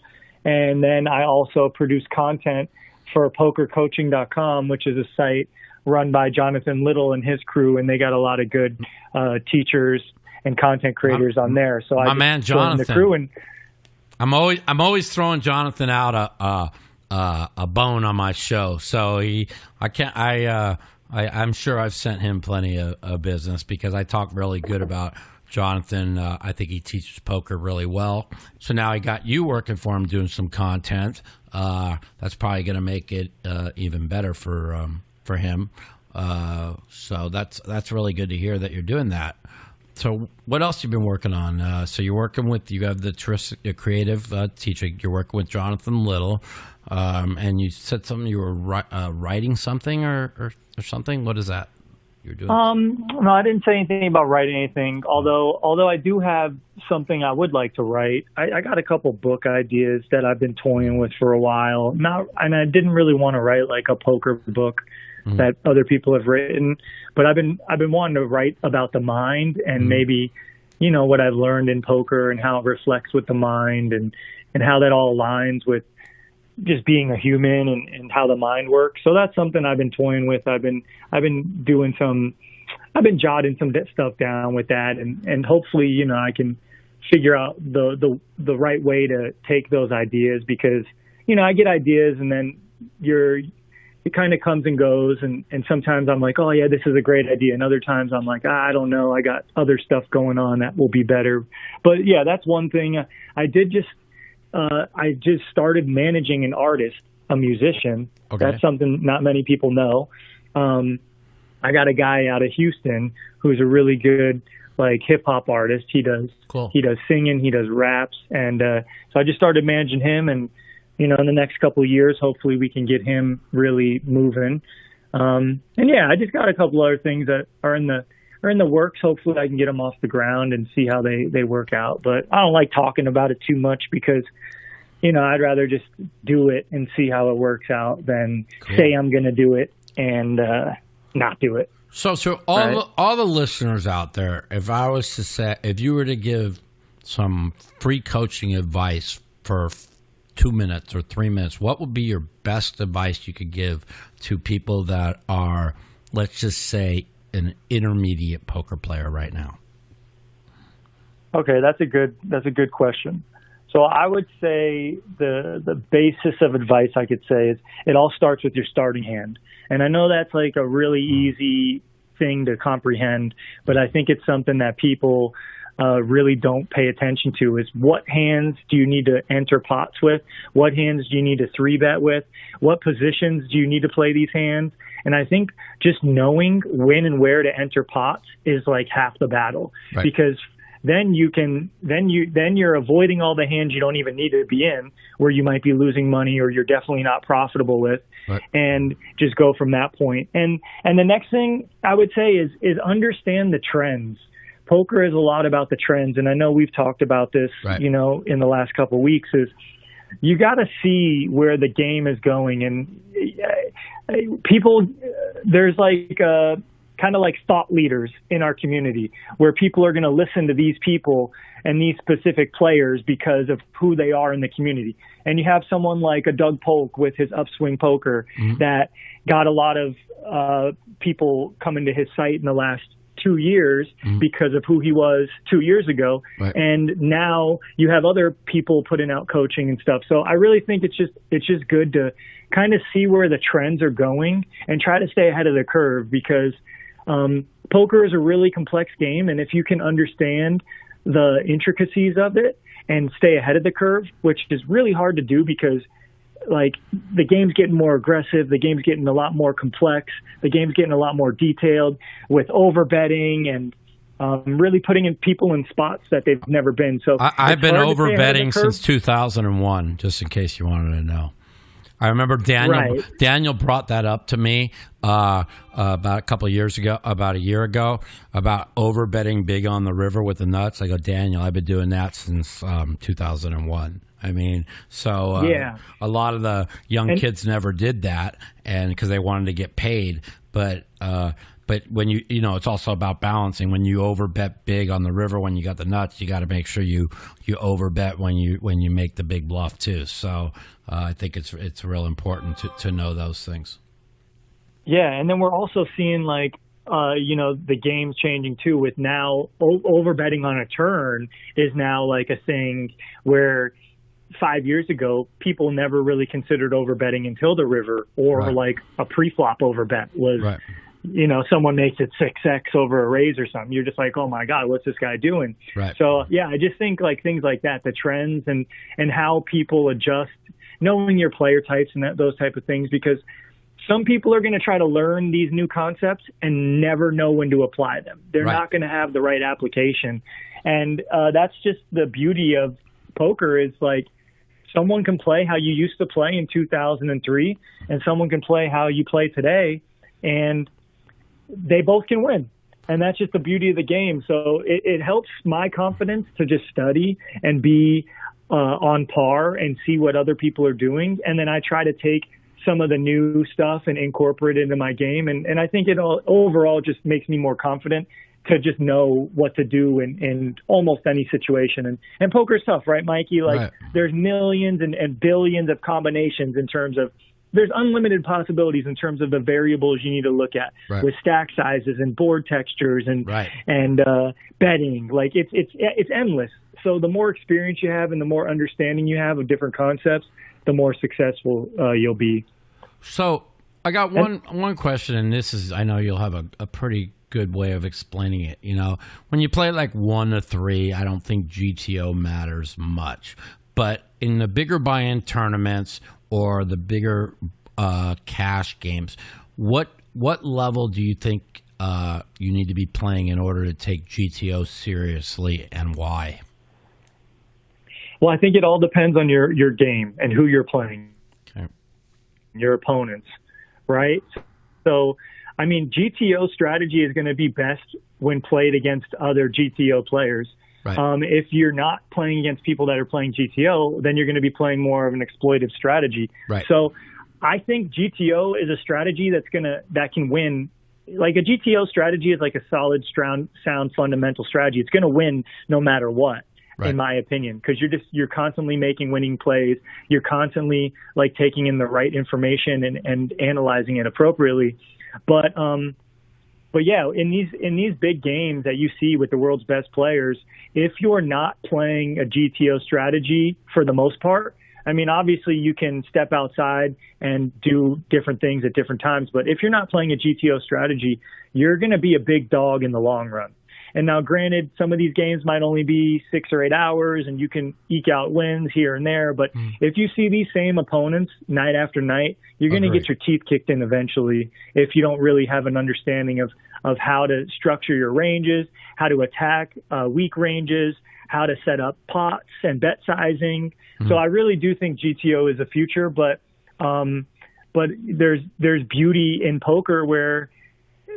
And then I also produce content for pokercoaching.com, which is a site run by Jonathan Little and his crew. And they got a lot of good teachers and content creators on there. So my man Jonathan, the crew, and I'm always throwing Jonathan out a bone on my show. So I'm sure I've sent him plenty of business because I talk really good about Jonathan. I think he teaches poker really well. So now I got you working for him doing some content. That's probably going to make it even better for him. So that's really good to hear that you're doing that. So what else you been working on? So you have the Tristan Cre8ive teaching. You're working with Jonathan Little, and you said something. You were writing something or something. What is that you're doing? No, I didn't say anything about writing anything. Although I do have something I would like to write. I got a couple book ideas that I've been toying with for a while. And I didn't really want to write like a poker book that other people have written, but I've been wanting to write about the mind and maybe, what I've learned in poker and how it reflects with the mind and how that all aligns with just being a human and how the mind works. So that's something I've been toying with. I've been jotting some stuff down with that, and hopefully, I can figure out the right way to take those ideas, because, I get ideas and then it kind of comes and goes. And sometimes I'm like, oh yeah, this is a great idea. And other times I'm like, I don't know, I got other stuff going on that will be better. But yeah, that's one thing. I just started managing an artist, a musician. Okay. That's something not many people know. I got a guy out of Houston who's a really good hip hop artist. He does singing, he does raps. And so I just started managing him, and in the next couple of years, hopefully we can get him really moving. And yeah, I just got a couple other things that are in the works. Hopefully I can get them off the ground and see how they work out. But I don't like talking about it too much because, I'd rather just do it and see how it works out than say I'm going to do it and not do it. So all the listeners out there, if you were to give some free coaching advice for 2 minutes or 3 minutes, what would be your best advice you could give to people that are, let's just say, an intermediate poker player right now? Okay, that's a good question. So I would say the basis of advice I could say is it all starts with your starting hand. And I know that's like a really easy thing to comprehend, but I think it's something that people really don't pay attention to, is what hands do you need to enter pots with? What hands do you need to 3-bet with? What positions do you need to play these hands? And I think just knowing when and where to enter pots is like half the battle, right? Because then you're avoiding all the hands you don't even need to be in, where you might be losing money or you're definitely not profitable with, right? And just go from that point. And the next thing I would say is understand the trends. Poker is a lot about the trends, and I know we've talked about this, right, in the last couple of weeks, is you got to see where the game is going. And people, there's kind of like thought leaders in our community where people are going to listen to these people and these specific players because of who they are in the community. And you have someone like a Doug Polk with his Upswing Poker that got a lot of people coming to his site in the last 2 years because of who he was 2 years ago. Right. And now you have other people putting out coaching and stuff. So I really think it's just good to kind of see where the trends are going and try to stay ahead of the curve, because poker is a really complex game. And if you can understand the intricacies of it and stay ahead of the curve, which is really hard to do because the game's getting more aggressive, the game's getting a lot more complex, the game's getting a lot more detailed with over betting and really putting in people in spots that they've never been. So I've been over betting since 2001, just in case you wanted to know. I remember Daniel brought that up to me about a year ago, about over betting big on the river with the nuts. I go, Daniel, I've been doing that since 2001. I mean, so a lot of the young kids never did that, and because they wanted to get paid. But when it's also about balancing. When you over bet big on the river, when you got the nuts, you got to make sure you over bet when you make the big bluff too. So I think it's real important to know those things. Yeah, and then we're also seeing the game's changing too, with now over betting on a turn is now like a thing where 5 years ago, people never really considered over betting until the river, or like a pre-flop over bet was, someone makes it 6x over a raise or something. You're just like, oh my God, what's this guy doing? Right. So yeah, I just think things like that, the trends and how people adjust, knowing your player types and those type of things, because some people are going to try to learn these new concepts and never know when to apply them. They're not going to have the right application. And that's just the beauty of poker is like someone can play how you used to play in 2003 and someone can play how you play today, and they both can win. And that's just the beauty of the game. So it helps my confidence to just study and be on par and see what other people are doing. And then I try to take some of the new stuff and incorporate it into my game. And I think it overall just makes me more confident to just know what to do in almost any situation. And poker's tough, right, Mikey? Like there's millions and billions of combinations in terms of, there's unlimited possibilities in terms of the variables you need to look at with stack sizes and board textures and betting. Like it's endless. So the more experience you have and the more understanding you have of different concepts, the more successful you'll be. So I got one question, and this is, I know you'll have a pretty good way of explaining it. You know, when you play like 1 to 3, I don't think GTO matters much. But in the bigger buy-in tournaments or the bigger cash games, what level do you think you need to be playing in order to take GTO seriously, and why? Well, I think it all depends on your game and who you're playing, your opponents, right? So, I mean, GTO strategy is going to be best when played against other GTO players. Right. If you're not playing against people that are playing GTO, then you're going to be playing more of an exploitive strategy. Right. So I think GTO is a strategy that can win. Like a GTO strategy is like a solid, sound fundamental strategy. It's going to win no matter what. Right. In my opinion, because you're constantly making winning plays. You're constantly like taking in the right information and analyzing it appropriately. But yeah, in these big games that you see with the world's best players, if you're not playing a GTO strategy for the most part, I mean, obviously you can step outside and do different things at different times. But if you're not playing a GTO strategy, you're going to be a big dog in the long run. And now, granted, some of these games might only be 6 or 8 hours, and you can eke out wins here and there. But if you see these same opponents night after night, you're going to get your teeth kicked in eventually if you don't really have an understanding of how to structure your ranges, how to attack weak ranges, how to set up pots and bet sizing. So I really do think GTO is the future, but there's beauty in poker where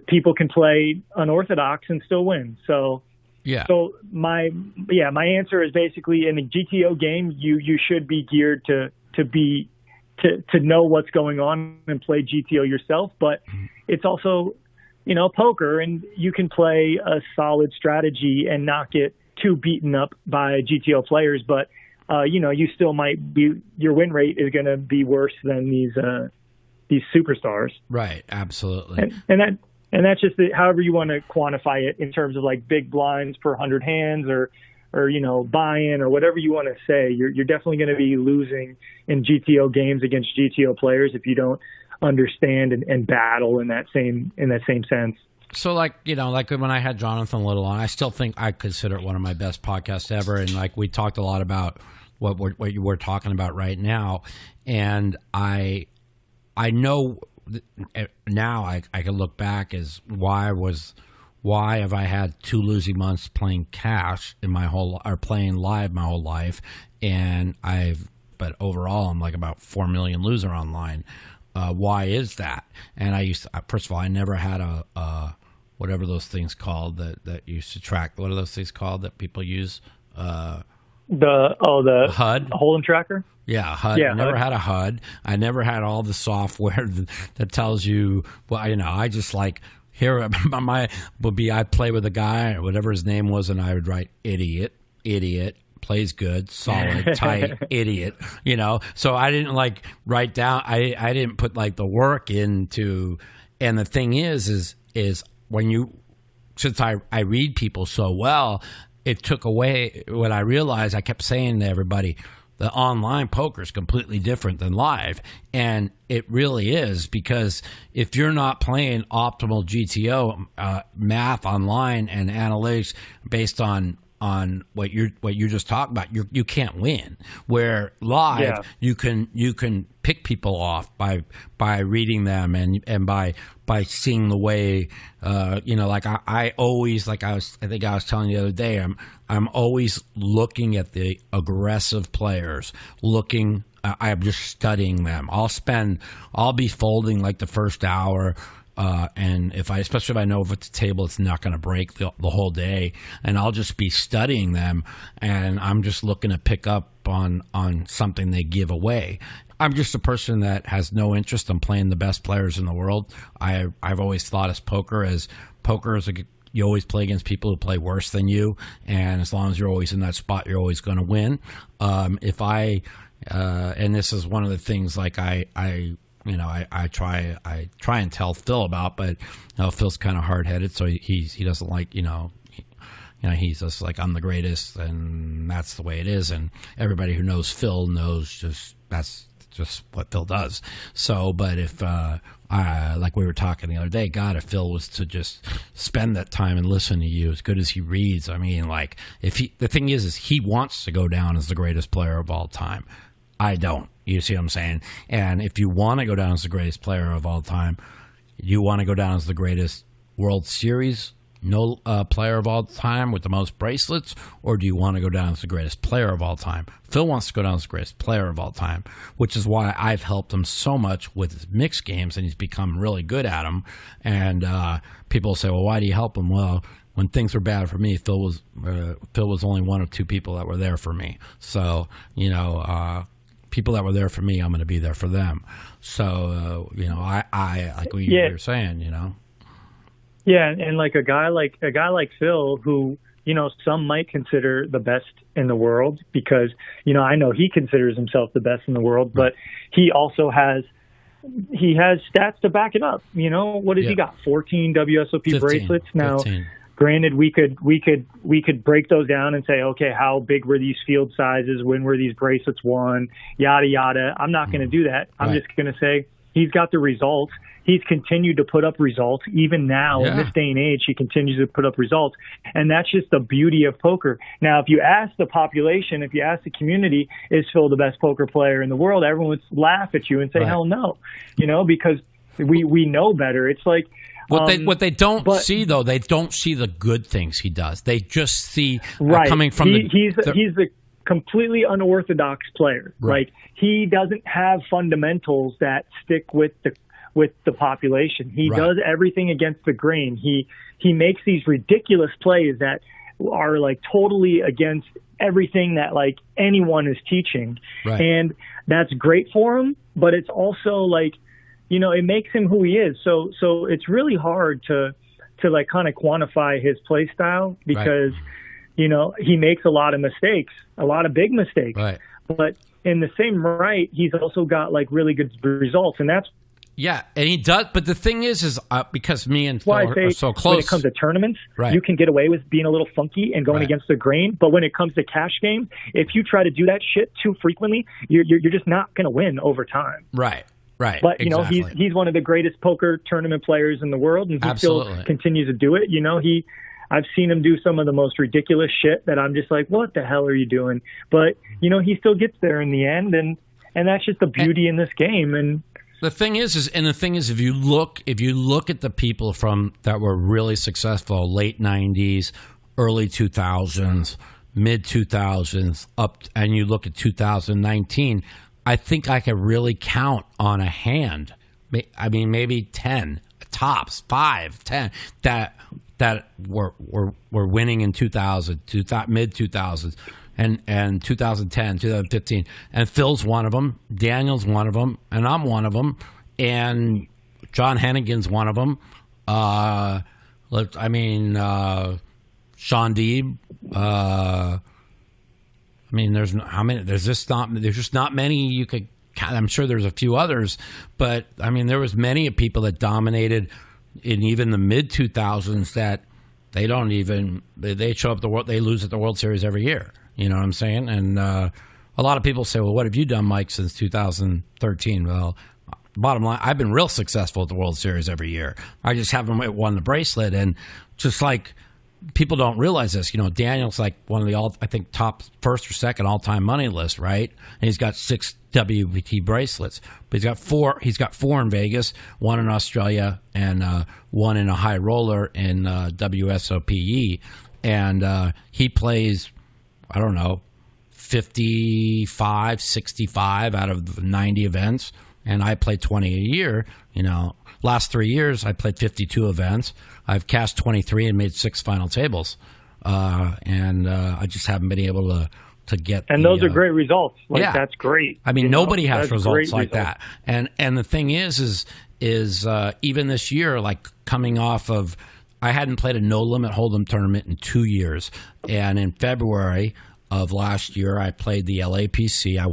people can play unorthodox and still win. So my answer is basically in a GTO game, you should be geared to know what's going on and play GTO yourself. But it's also, poker, and you can play a solid strategy and not get too beaten up by GTO players. But, you still might be, your win rate is going to be worse than these superstars. Right. Absolutely. And that's just however you want to quantify it in terms of like big blinds per 100 hands or buy-in or whatever you want to say. You're definitely going to be losing in GTO games against GTO players if you don't understand and battle in that same sense. So like when I had Jonathan Little on, I still think I consider it one of my best podcasts ever. And like we talked a lot about what you were talking about right now, and I know. Now I can look back as why have I had 2 losing months playing cash in playing live my whole life, but overall I'm like about 4 million loser online. Why is that? And first of all, I never had a whatever those things called that used to track. What are those things called that people use? The HUD Hold'em tracker. Yeah, HUD. I never had a HUD. I never had all the software that tells you. Well, I just like here. I'd play with a guy or whatever his name was, and I would write idiot, plays good, solid, tight, idiot. So I didn't like write down. I didn't put like the work into. And the thing is when since I read people so well, it took away what I realized. I kept saying to everybody, the online poker is completely different than live. And it really is, because if you're not playing optimal GTO math online and analytics based on on what you're just talking about. You can't win. Where live you can pick people off by reading them and by seeing the way like I always, like I think I was telling you the other day, I'm always looking at the aggressive players, I'm just studying them. I'll be folding like the first hour. And especially if I know if it's a table, it's not going to break the whole day, and I'll just be studying them, and I'm just looking to pick up on something they give away. I'm just a person that has no interest in playing the best players in the world. I've always thought poker is you always play against people who play worse than you, and as long as you're always in that spot, you're always going to win. And this is one of the things like I try and tell Phil about, but Phil's kind of hard headed, so he doesn't like he's just like, I'm the greatest, and that's the way it is, and everybody who knows Phil knows that's just what Phil does. So, but if like we were talking the other day, God, if Phil was to just spend that time and listen to you as good as he reads, I mean, like the thing is he wants to go down as the greatest player of all time. I don't. You see what I'm saying? And if you want to go down as the greatest player of all time, you want to go down as the greatest World Series player of all time with the most bracelets, or do you want to go down as the greatest player of all time? Phil wants to go down as the greatest player of all time, which is why I've helped him so much with his mixed games, and he's become really good at them. And people say, well, why do you help him? Well, when things were bad for me, Phil was only one of two people that were there for me. So, people that were there for me, I'm going to be there for them. So, I like what you were saying, Yeah, and like a guy like Phil, who some might consider the best in the world, because I know he considers himself the best in the world, but he also has stats to back it up. What has he got? 14 WSOP 15, bracelets now. 15. Granted, we could break those down and say, okay, how big were these field sizes? When were these bracelets won? Yada, yada. I'm not going to do that. I'm just going to say he's got the results. He's continued to put up results. Even now, in this day and age, he continues to put up results. And that's just the beauty of poker. Now, if you ask the population, if you ask the community, is Phil the best poker player in the world? Everyone would laugh at you and say, hell no, because we know better. It's like, what they don't see, though, they don't see the good things he does. They just see coming from he's the completely unorthodox player. Right. Like, he doesn't have fundamentals that stick with the population. He does everything against the grain. He makes these ridiculous plays that are like totally against everything that like anyone is teaching. Right. And that's great for him, but it's also like, it makes him who he is. So it's really hard to like kind of quantify his play style, because, he makes a lot of mistakes, a lot of big mistakes. Right. But in the same right, he's also got like really good results, and that's. Yeah, and he does. But the thing is because me and Phil are so close. When it comes to tournaments, you can get away with being a little funky and going against the grain. But when it comes to cash games, if you try to do that shit too frequently, you're just not going to win over time. Right. Right. But, exactly. he's one of the greatest poker tournament players in the world, and he still continues to do it. I've seen him do some of the most ridiculous shit that I'm just like, what the hell are you doing? But, he still gets there in the end, and that's just the beauty in this game. And the thing is, if you look at the people that were really successful, late 90s, early 2000s, mid 2000s, up, and you look at 2019, I think I could really count on a hand. I mean, maybe 10 tops, 5, 10 that were winning in 2000, mid 2000s, and 2010, 2015. And Phil's one of them, Daniel's one of them, and I'm one of them, and John Hennigan's one of them. Sean Deeb. There's just not many you could. I'm sure there's a few others, but I mean, there was many people that dominated in even the mid 2000s that they show up they lose at the World Series every year. You know what I'm saying? And a lot of people say, well, what have you done, Mike, since 2013? Well, bottom line, I've been real successful at the World Series every year. I just haven't won the bracelet, and just like people don't realize this. Daniel's like one of the I think top first or second all-time money list, right? And he's got 6 WBT bracelets, but he's got 4. He's got 4 in Vegas, 1 in Australia, and 1 in a high roller in WSOPE. And he plays, I don't know, 55, 65 out of the 90 events, and I play 20 a year. Last 3 years I played 52 events. I've cashed 23 and made 6 final tables, and I just haven't been able to get. And those are great results. That's great. I mean, nobody has results like that. And the thing is even this year, like coming off of, I hadn't played a no limit hold'em tournament in 2 years, and in February of last year I played the LAPC. I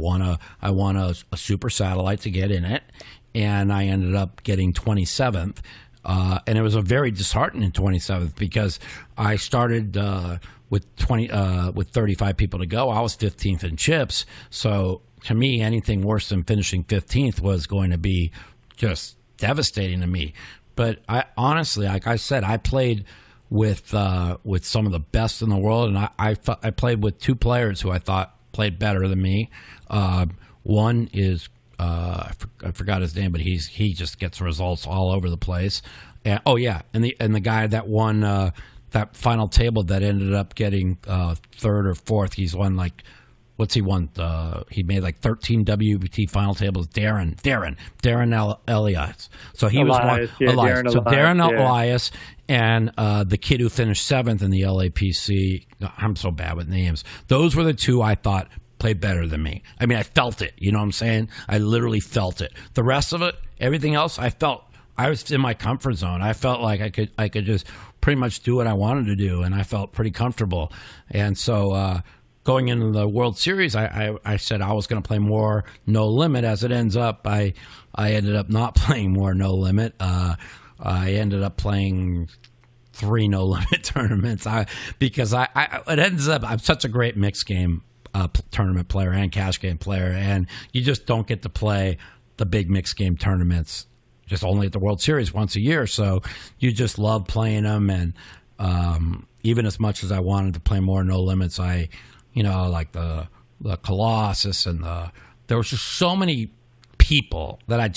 won a super satellite to get in it, and I ended up getting 27th. And it was a very disheartening 27th because I started with 35 people to go. I was 15th in chips. So to me, anything worse than finishing 15th was going to be just devastating to me. But I honestly, like I said, I played with some of the best in the world, and I played with 2 players who I thought played better than me. One is I forgot his name, but he just gets results all over the place. And the guy that won that final table that ended up getting 3rd or 4th, he's won like, what's he won? He made like 13 WBT final tables. Darren Elias. So he Elias, was one. Elias. So Darren yeah. Elias and the kid who finished 7th in the LAPC. I'm so bad with names. Those were the 2 I thought played better than me. I mean, I felt it. You know what I'm saying? I literally felt it. The rest of it, everything else, I felt I was in my comfort zone. I felt like I could just pretty much do what I wanted to do, and I felt pretty comfortable. And so going into the World Series, I said I was going to play more no limit. As it ends up, I ended up not playing more no limit. I ended up playing 3 no limit tournaments because it ends up I'm such a great mixed game tournament player and cash game player, and you just don't get to play the big mixed game tournaments just only at the World Series once a year. So you just love playing them, and even as much as I wanted to play more no limits, like the Colossus and there was just so many people that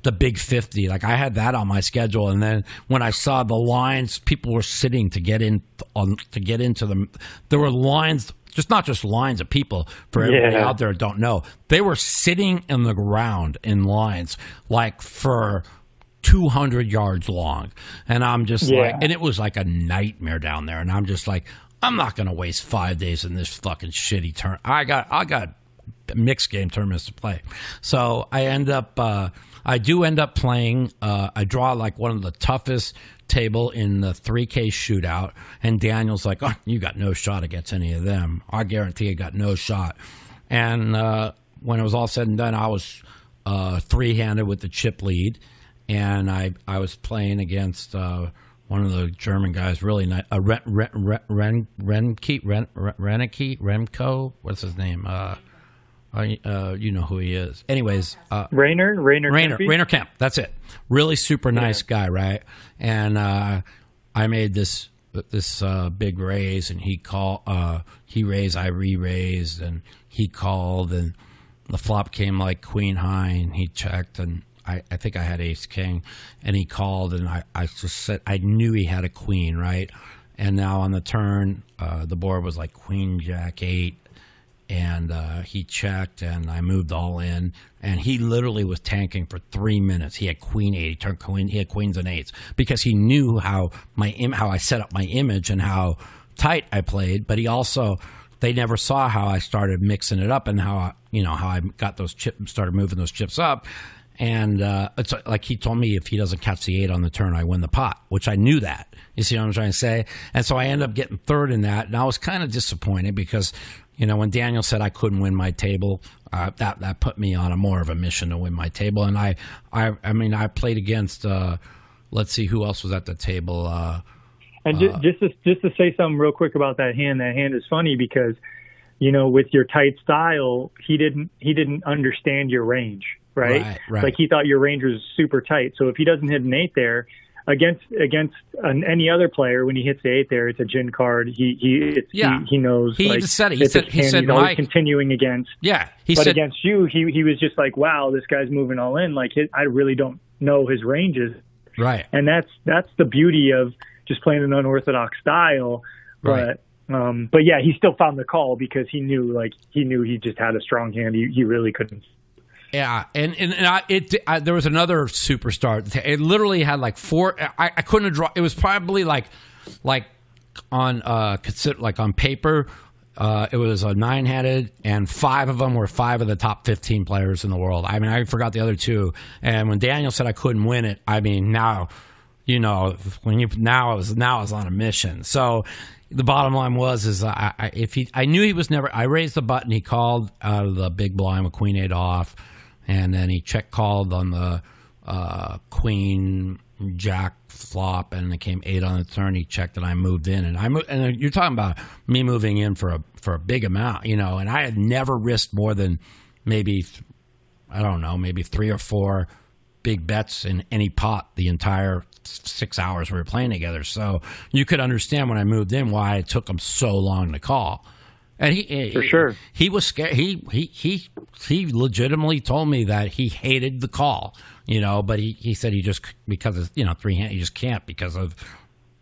the Big 50, like I had that on my schedule, and then when I saw the lines, people were sitting to get into them. There were lines, not just lines of people for everybody out there that don't know. They were sitting in the ground in lines like for 200 yards long, and I'm just like, and it was like a nightmare down there, and I'm just like, I'm not going to waste 5 days in this fucking shitty turn. I got mixed game tournaments to play. So I do end up playing, I draw like one of the toughest table in the 3K shootout, and Daniel's like, oh, you got no shot against any of them. I guarantee you got no shot. And when it was all said and done, I was 3-handed with the chip lead, and I was playing against one of the German guys, really nice, Remco, what's his name? You know who he is. Anyways, Rainer Kemp. That's it. Really super nice guy, right? And I made this big raise, and he raised, I re-raised, and he called, and the flop came like queen high, and he checked, and I think I had ace king, and he called, and I just said, I knew he had a queen, right? And now on the turn, the board was like queen jack 8, and he checked, and I moved all in, and he literally was tanking for 3 minutes. He had queen 8, he turned queen, he had queens and 8s, because he knew how I set up my image and how tight I played. But he also, they never saw how I started mixing it up, and how I got those chips, started moving those chips up. And it's like he told me, if he doesn't catch the 8 on the turn, I win the pot, which I knew that. You see what I'm trying to say? And so I ended up getting 3rd in that, and I was kind of disappointed because, when Daniel said I couldn't win my table, that put me on more of a mission to win my table. And I played against, let's see who else was at the table. And just to say something real quick about that hand is funny because, with your tight style, he didn't understand your range. Right. Like he thought your range was super tight. So if he doesn't hit an 8 there, against any other player, when he hits the 8 there, it's a gin card. He knows. He like, just said it. He said he's always Mike continuing against. Yeah, but against you, he was just like, wow, this guy's moving all in. Like I really don't know his ranges. Right. And that's the beauty of just playing an unorthodox style. Right. But yeah, he still found the call because he knew he just had a strong hand. He really couldn't. Yeah, and there was another superstar. It literally had like 4. I couldn't draw. It was probably like on on paper. It was a 9-handed, and 5 of them were 5 of the top 15 players in the world. I mean, I forgot the other 2. And when Daniel said I couldn't win it, I mean, now, now I was on a mission. So the bottom line was I knew he was never. I raised the button. He called out of the big blind with Queen 8 off. And then he called on the Queen Jack flop, and it came 8 on the turn. He checked, and I moved in, and you're talking about me moving in for a big amount, and I had never risked more than maybe 3 or 4 big bets in any pot the entire 6 hours we were playing together. So you could understand when I moved in why it took him so long to call. And he was scared. He legitimately told me that he hated the call, but he said he just, because of 3-hand, he just can't because of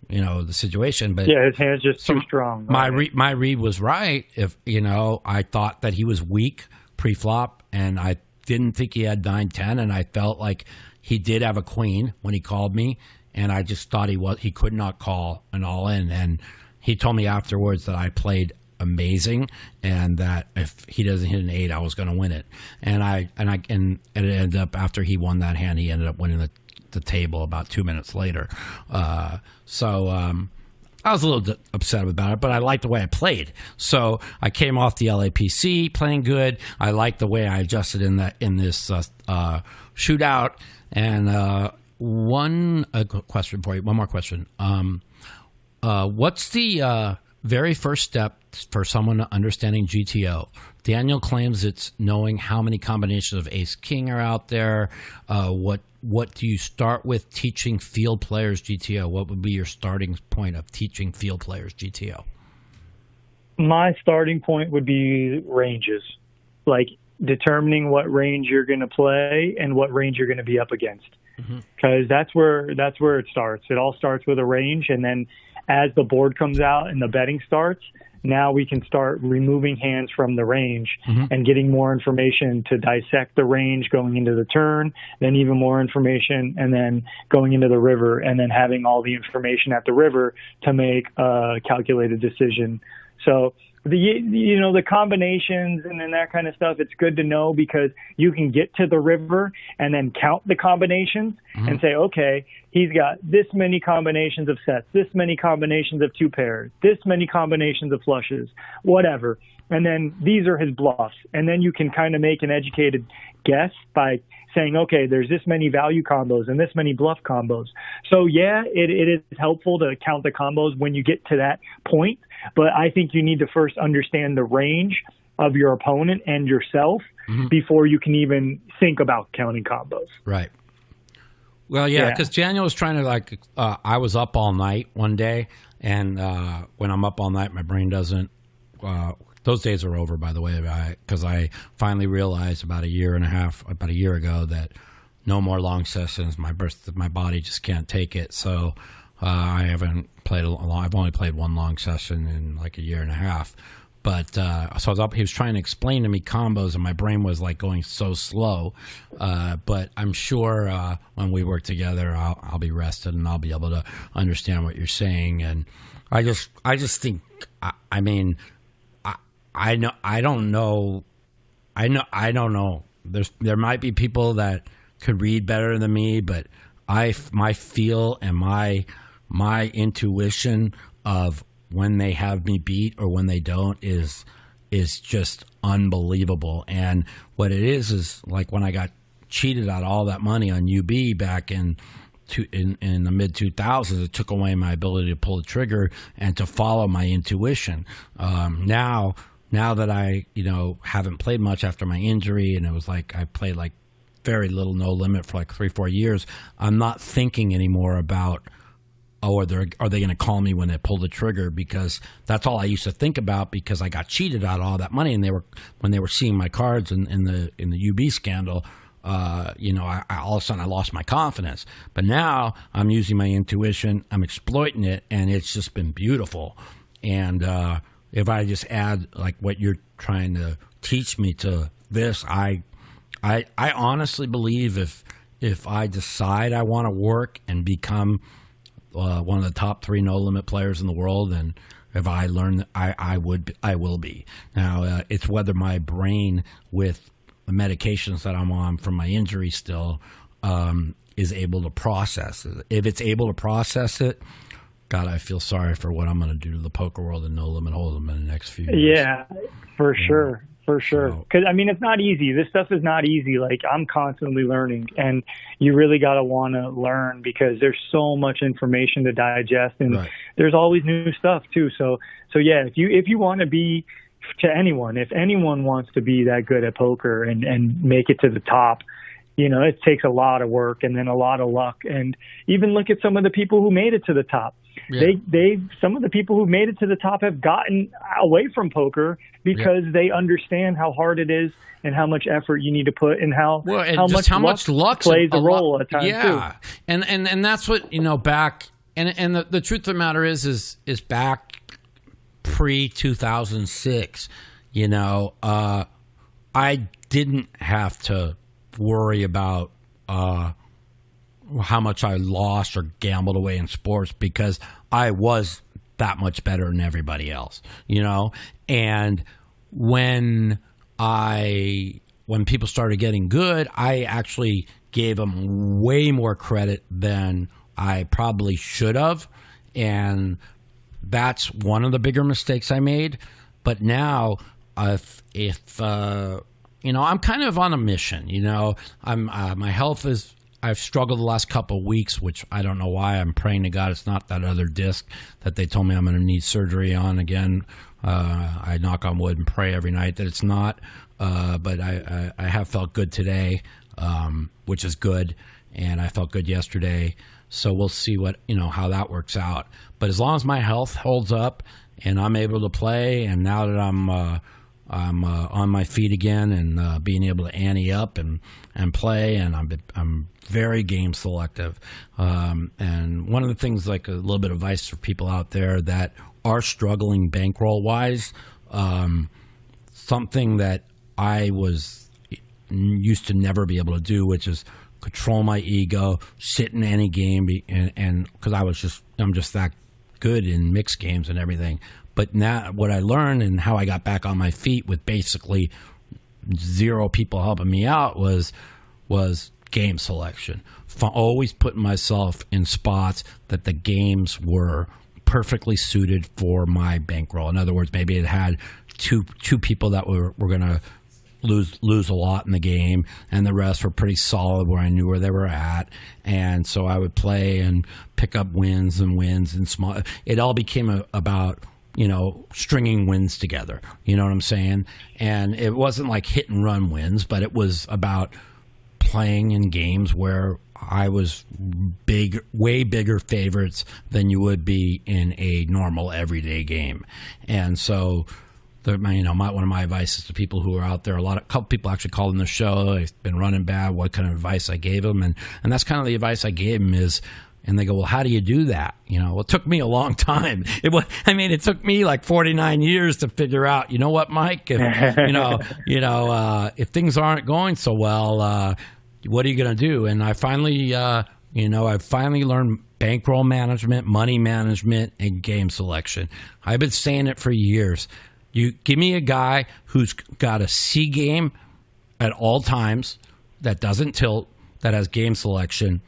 the situation. But yeah, his hand's just too strong. My read was right. If I thought that he was weak pre-flop, and I didn't think he had 9-10, and I felt like he did have a queen when he called me, and I just thought he could not call an all in. And he told me afterwards that I played amazing, and that if he doesn't hit an 8, I was going to win it. And it ended up, after he won that hand, he ended up winning the table about 2 minutes later. So I was a little upset about it, but I liked the way I played. So I came off the LAPC playing good. I liked the way I adjusted in this shootout. And one question for you. One more question. What's the very first step for someone understanding GTO? Daniel claims it's knowing how many combinations of ace king are out there. What do you start with teaching field players GTO? What would be your starting point of teaching field players GTO? My starting point would be ranges, like determining what range you're going to play and what range you're going to be up against. Because that's where it starts. It all starts with a range, and then as the board comes out and the betting starts, now we can start removing hands from the range and getting more information to dissect the range going into the turn, then even more information, and then going into the river, and then having all the information at the river to make a calculated decision. So the combinations and then that kind of stuff, it's good to know, because you can get to the river and then count the combinations and say, okay, he's got this many combinations of sets, this many combinations of 2 pairs, this many combinations of flushes, whatever. And then these are his bluffs. And then you can kind of make an educated guess by saying, okay, there's this many value combos and this many bluff combos. So yeah, it is helpful to count the combos when you get to that point. But I think you need to first understand the range of your opponent and yourself before you can even think about counting combos. Right. Well, yeah, because Daniel was trying to, I was up all night one day, and when I'm up all night, my brain doesn't those days are over, by the way, because I finally realized about a year ago that no more long sessions. My body just can't take it. So I haven't played I've only played one long session in like a year and a half. But so I was up. He was trying to explain to me combos, and my brain was like going so slow. But I'm sure when we work together, I'll be rested and I'll be able to understand what you're saying. And I just think, I mean, I don't know. There might be people that could read better than me, but my feel and my intuition of when they have me beat or when they don't is just unbelievable. And what it is like when I got cheated out all that money on UB back in the mid 2000s, it took away my ability to pull the trigger and to follow my intuition. Now that I haven't played much after my injury, and it was like I played like very little no limit for like 3-4 years, I'm not thinking anymore about, are they going to call me when they pull the trigger? Because that's all I used to think about, because I got cheated out of all that money, and when they were seeing my cards in the UB scandal, I all of a sudden I lost my confidence. But now I'm using my intuition, I'm exploiting it, and it's just been beautiful. And if I just add like what you're trying to teach me to this, I honestly believe if I decide I want to work and become one of the top 3 no limit players in the world, and if I learn, I will be. Now it's whether my brain, with the medications that I'm on from my injury still, is able to process it. If it's able to process it, God, I feel sorry for what I'm going to do to the poker world and no limit hold'em in the next few years. Yeah, for sure. For sure. Because, it's not easy. This stuff is not easy. Like, I'm constantly learning, and you really got to want to learn, because there's so much information to digest, and there's always new stuff too. So yeah, if you want to be, to anyone, if anyone wants to be that good at poker and make it to the top, it takes a lot of work and then a lot of luck. And even look at some of the people who made it to the top. Yeah. Some of the people who made it to the top have gotten away from poker because they understand how hard it is and how much effort you need to put, and how much luck plays a role at times too. And that's what, back, and the truth of the matter is back pre-2006, I didn't have to worry about how much I lost or gambled away in sports, because I was that much better than everybody else, And when people started getting good, I actually gave them way more credit than I probably should have, and that's one of the bigger mistakes I made. But now, if I'm kind of on a mission. My health is. I've struggled the last couple of weeks, which I don't know why. I'm praying to God it's not that other disc that they told me I'm going to need surgery on again. I knock on wood and pray every night that it's not. But I have felt good today, which is good, and I felt good yesterday. So we'll see how that works out. But as long as my health holds up and I'm able to play, and now that I'm on my feet again and being able to ante up and play, and I'm very game selective. And one of the things, like a little bit of advice for people out there that are struggling bankroll wise, something that I used to never be able to do, which is control my ego, sit in any game, and because I'm just that good in mixed games and everything. But now what I learned and how I got back on my feet with basically zero people helping me out was game selection. Always putting myself in spots that the games were perfectly suited for my bankroll. In other words, maybe it had two people that were going to lose a lot in the game, and the rest were pretty solid where I knew where they were at. And so I would play and pick up wins and small. It all became about stringing wins together. You know what I'm saying? And it wasn't like hit and run wins, but it was about playing in games where I was way bigger favorites than you would be in a normal everyday game. And so, one of my advice to people who are out there, a couple people actually called in the show. They've been running bad. What kind of advice I gave them, and that's kind of the advice I gave them is. And they go, well, how do you do that? Well, it took me a long time. It took me like 49 years to figure out, you know what, Mike, if, if things aren't going so well, what are you going to do? And I finally, I finally learned bankroll management, money management, and game selection. I've been saying it for years. You give me a guy who's got a C game at all times, that doesn't tilt, that has game selection,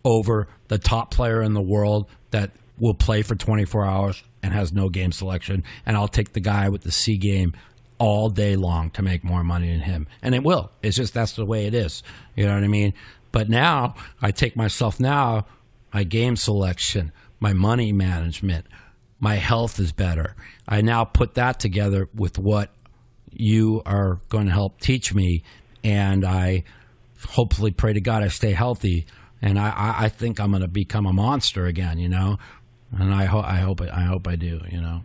over the top player in the world that will play for 24 hours and has no game selection, and I'll take the guy with the C game all day long to make more money than him. And it will. It's just that's the way it is. You know what I mean? But now I take myself my game selection, my money management, my health is better. I now put that together with what you are going to help teach me, and I hopefully pray to God I stay healthy, and I think I'm going to become a monster again, you know, and I hope I do, you know.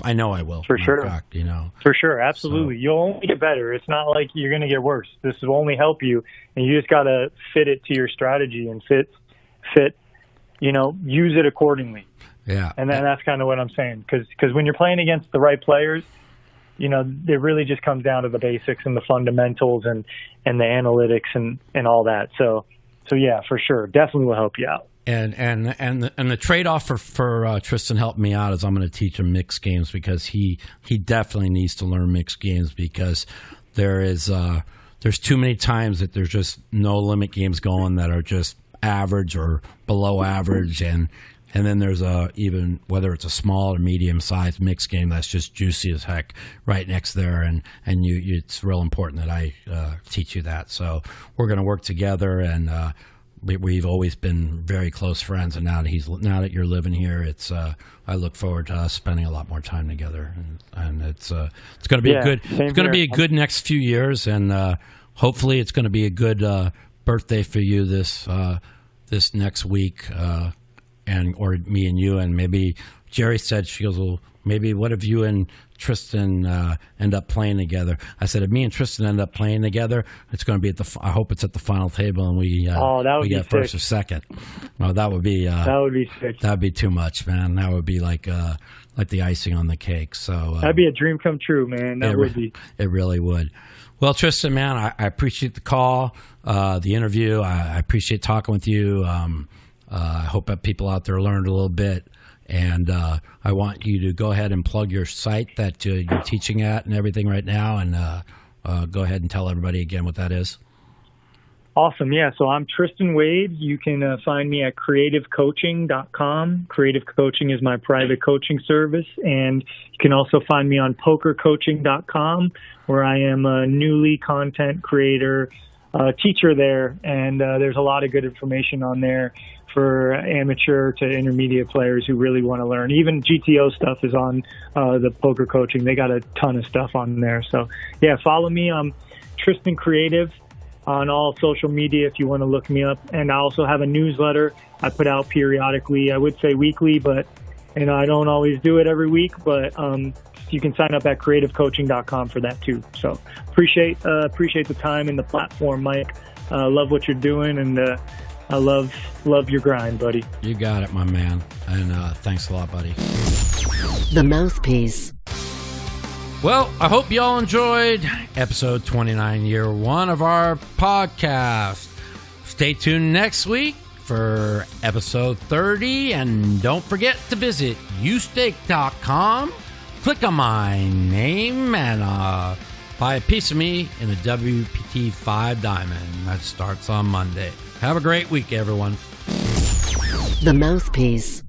I know I will. For sure. In fact, you know. For sure, absolutely. So, you'll only get better. It's not like you're going to get worse. This will only help you, and you just got to fit it to your strategy and fit, you know, use it accordingly. Yeah. And then that's kind of what I'm saying, because when you're playing against the right players, you know, it really just comes down to the basics and the fundamentals and the analytics and all that. So yeah, for sure, definitely will help you out. And the trade-off for Tristan helping me out is I'm going to teach him mixed games, because he definitely needs to learn mixed games, because there's too many times that there's just no limit games going that are just average or below average, and then there's even whether it's a small or medium-sized mixed game that's just juicy as heck right next there, and it's real important that I teach you that. So we're going to work together, and we've always been very close friends, and now that you're living here, it's I look forward to us spending a lot more time together, and it's going to be a good next few years, and hopefully it's going to be a good birthday for you this next week, or me and you, and maybe Jerry said, she goes, well, maybe what if you and Tristan end up playing together? I said, if me and Tristan end up playing together, it's going to be I hope it's at the final table, and we get first or second. Well, that would be sick. That'd be too much, man. That would be like the icing on the cake. So that'd be a dream come true, man. That would be. It really would. Well, Tristan, man, I appreciate the call, the interview. I appreciate talking with you. I hope that people out there learned a little bit. And I want you to go ahead and plug your site that you're teaching at and everything right now, and go ahead and tell everybody again what that is. Awesome. Yeah. So I'm Tristan Wade. You can find me at creativecoaching.com. Creative Coaching is my private coaching service. And you can also find me on pokercoaching.com, where I am a newly content creator, teacher there. And there's a lot of good information on there for amateur to intermediate players who really want to learn. Even GTO stuff is on the Poker Coaching. They got a ton of stuff on there. So yeah, follow me. I'm Tristan Cre8ive on all social media if you want to look me up. And I also have a newsletter I put out periodically. I would say weekly, but I don't always do it every week. But you can sign up at creativecoaching.com for that too. So appreciate the time and the platform, Mike. Love what you're doing, and I love your grind, buddy. You got it, my man. And thanks a lot, buddy. The Mouthpiece. Well, I hope you all enjoyed episode 29, year 1 of our podcast. Stay tuned next week for episode 30. And don't forget to visit usteak.com. Click on my name and buy a piece of me in the WPT 5 Diamond. That starts on Monday. Have a great week, everyone. The Mouthpiece.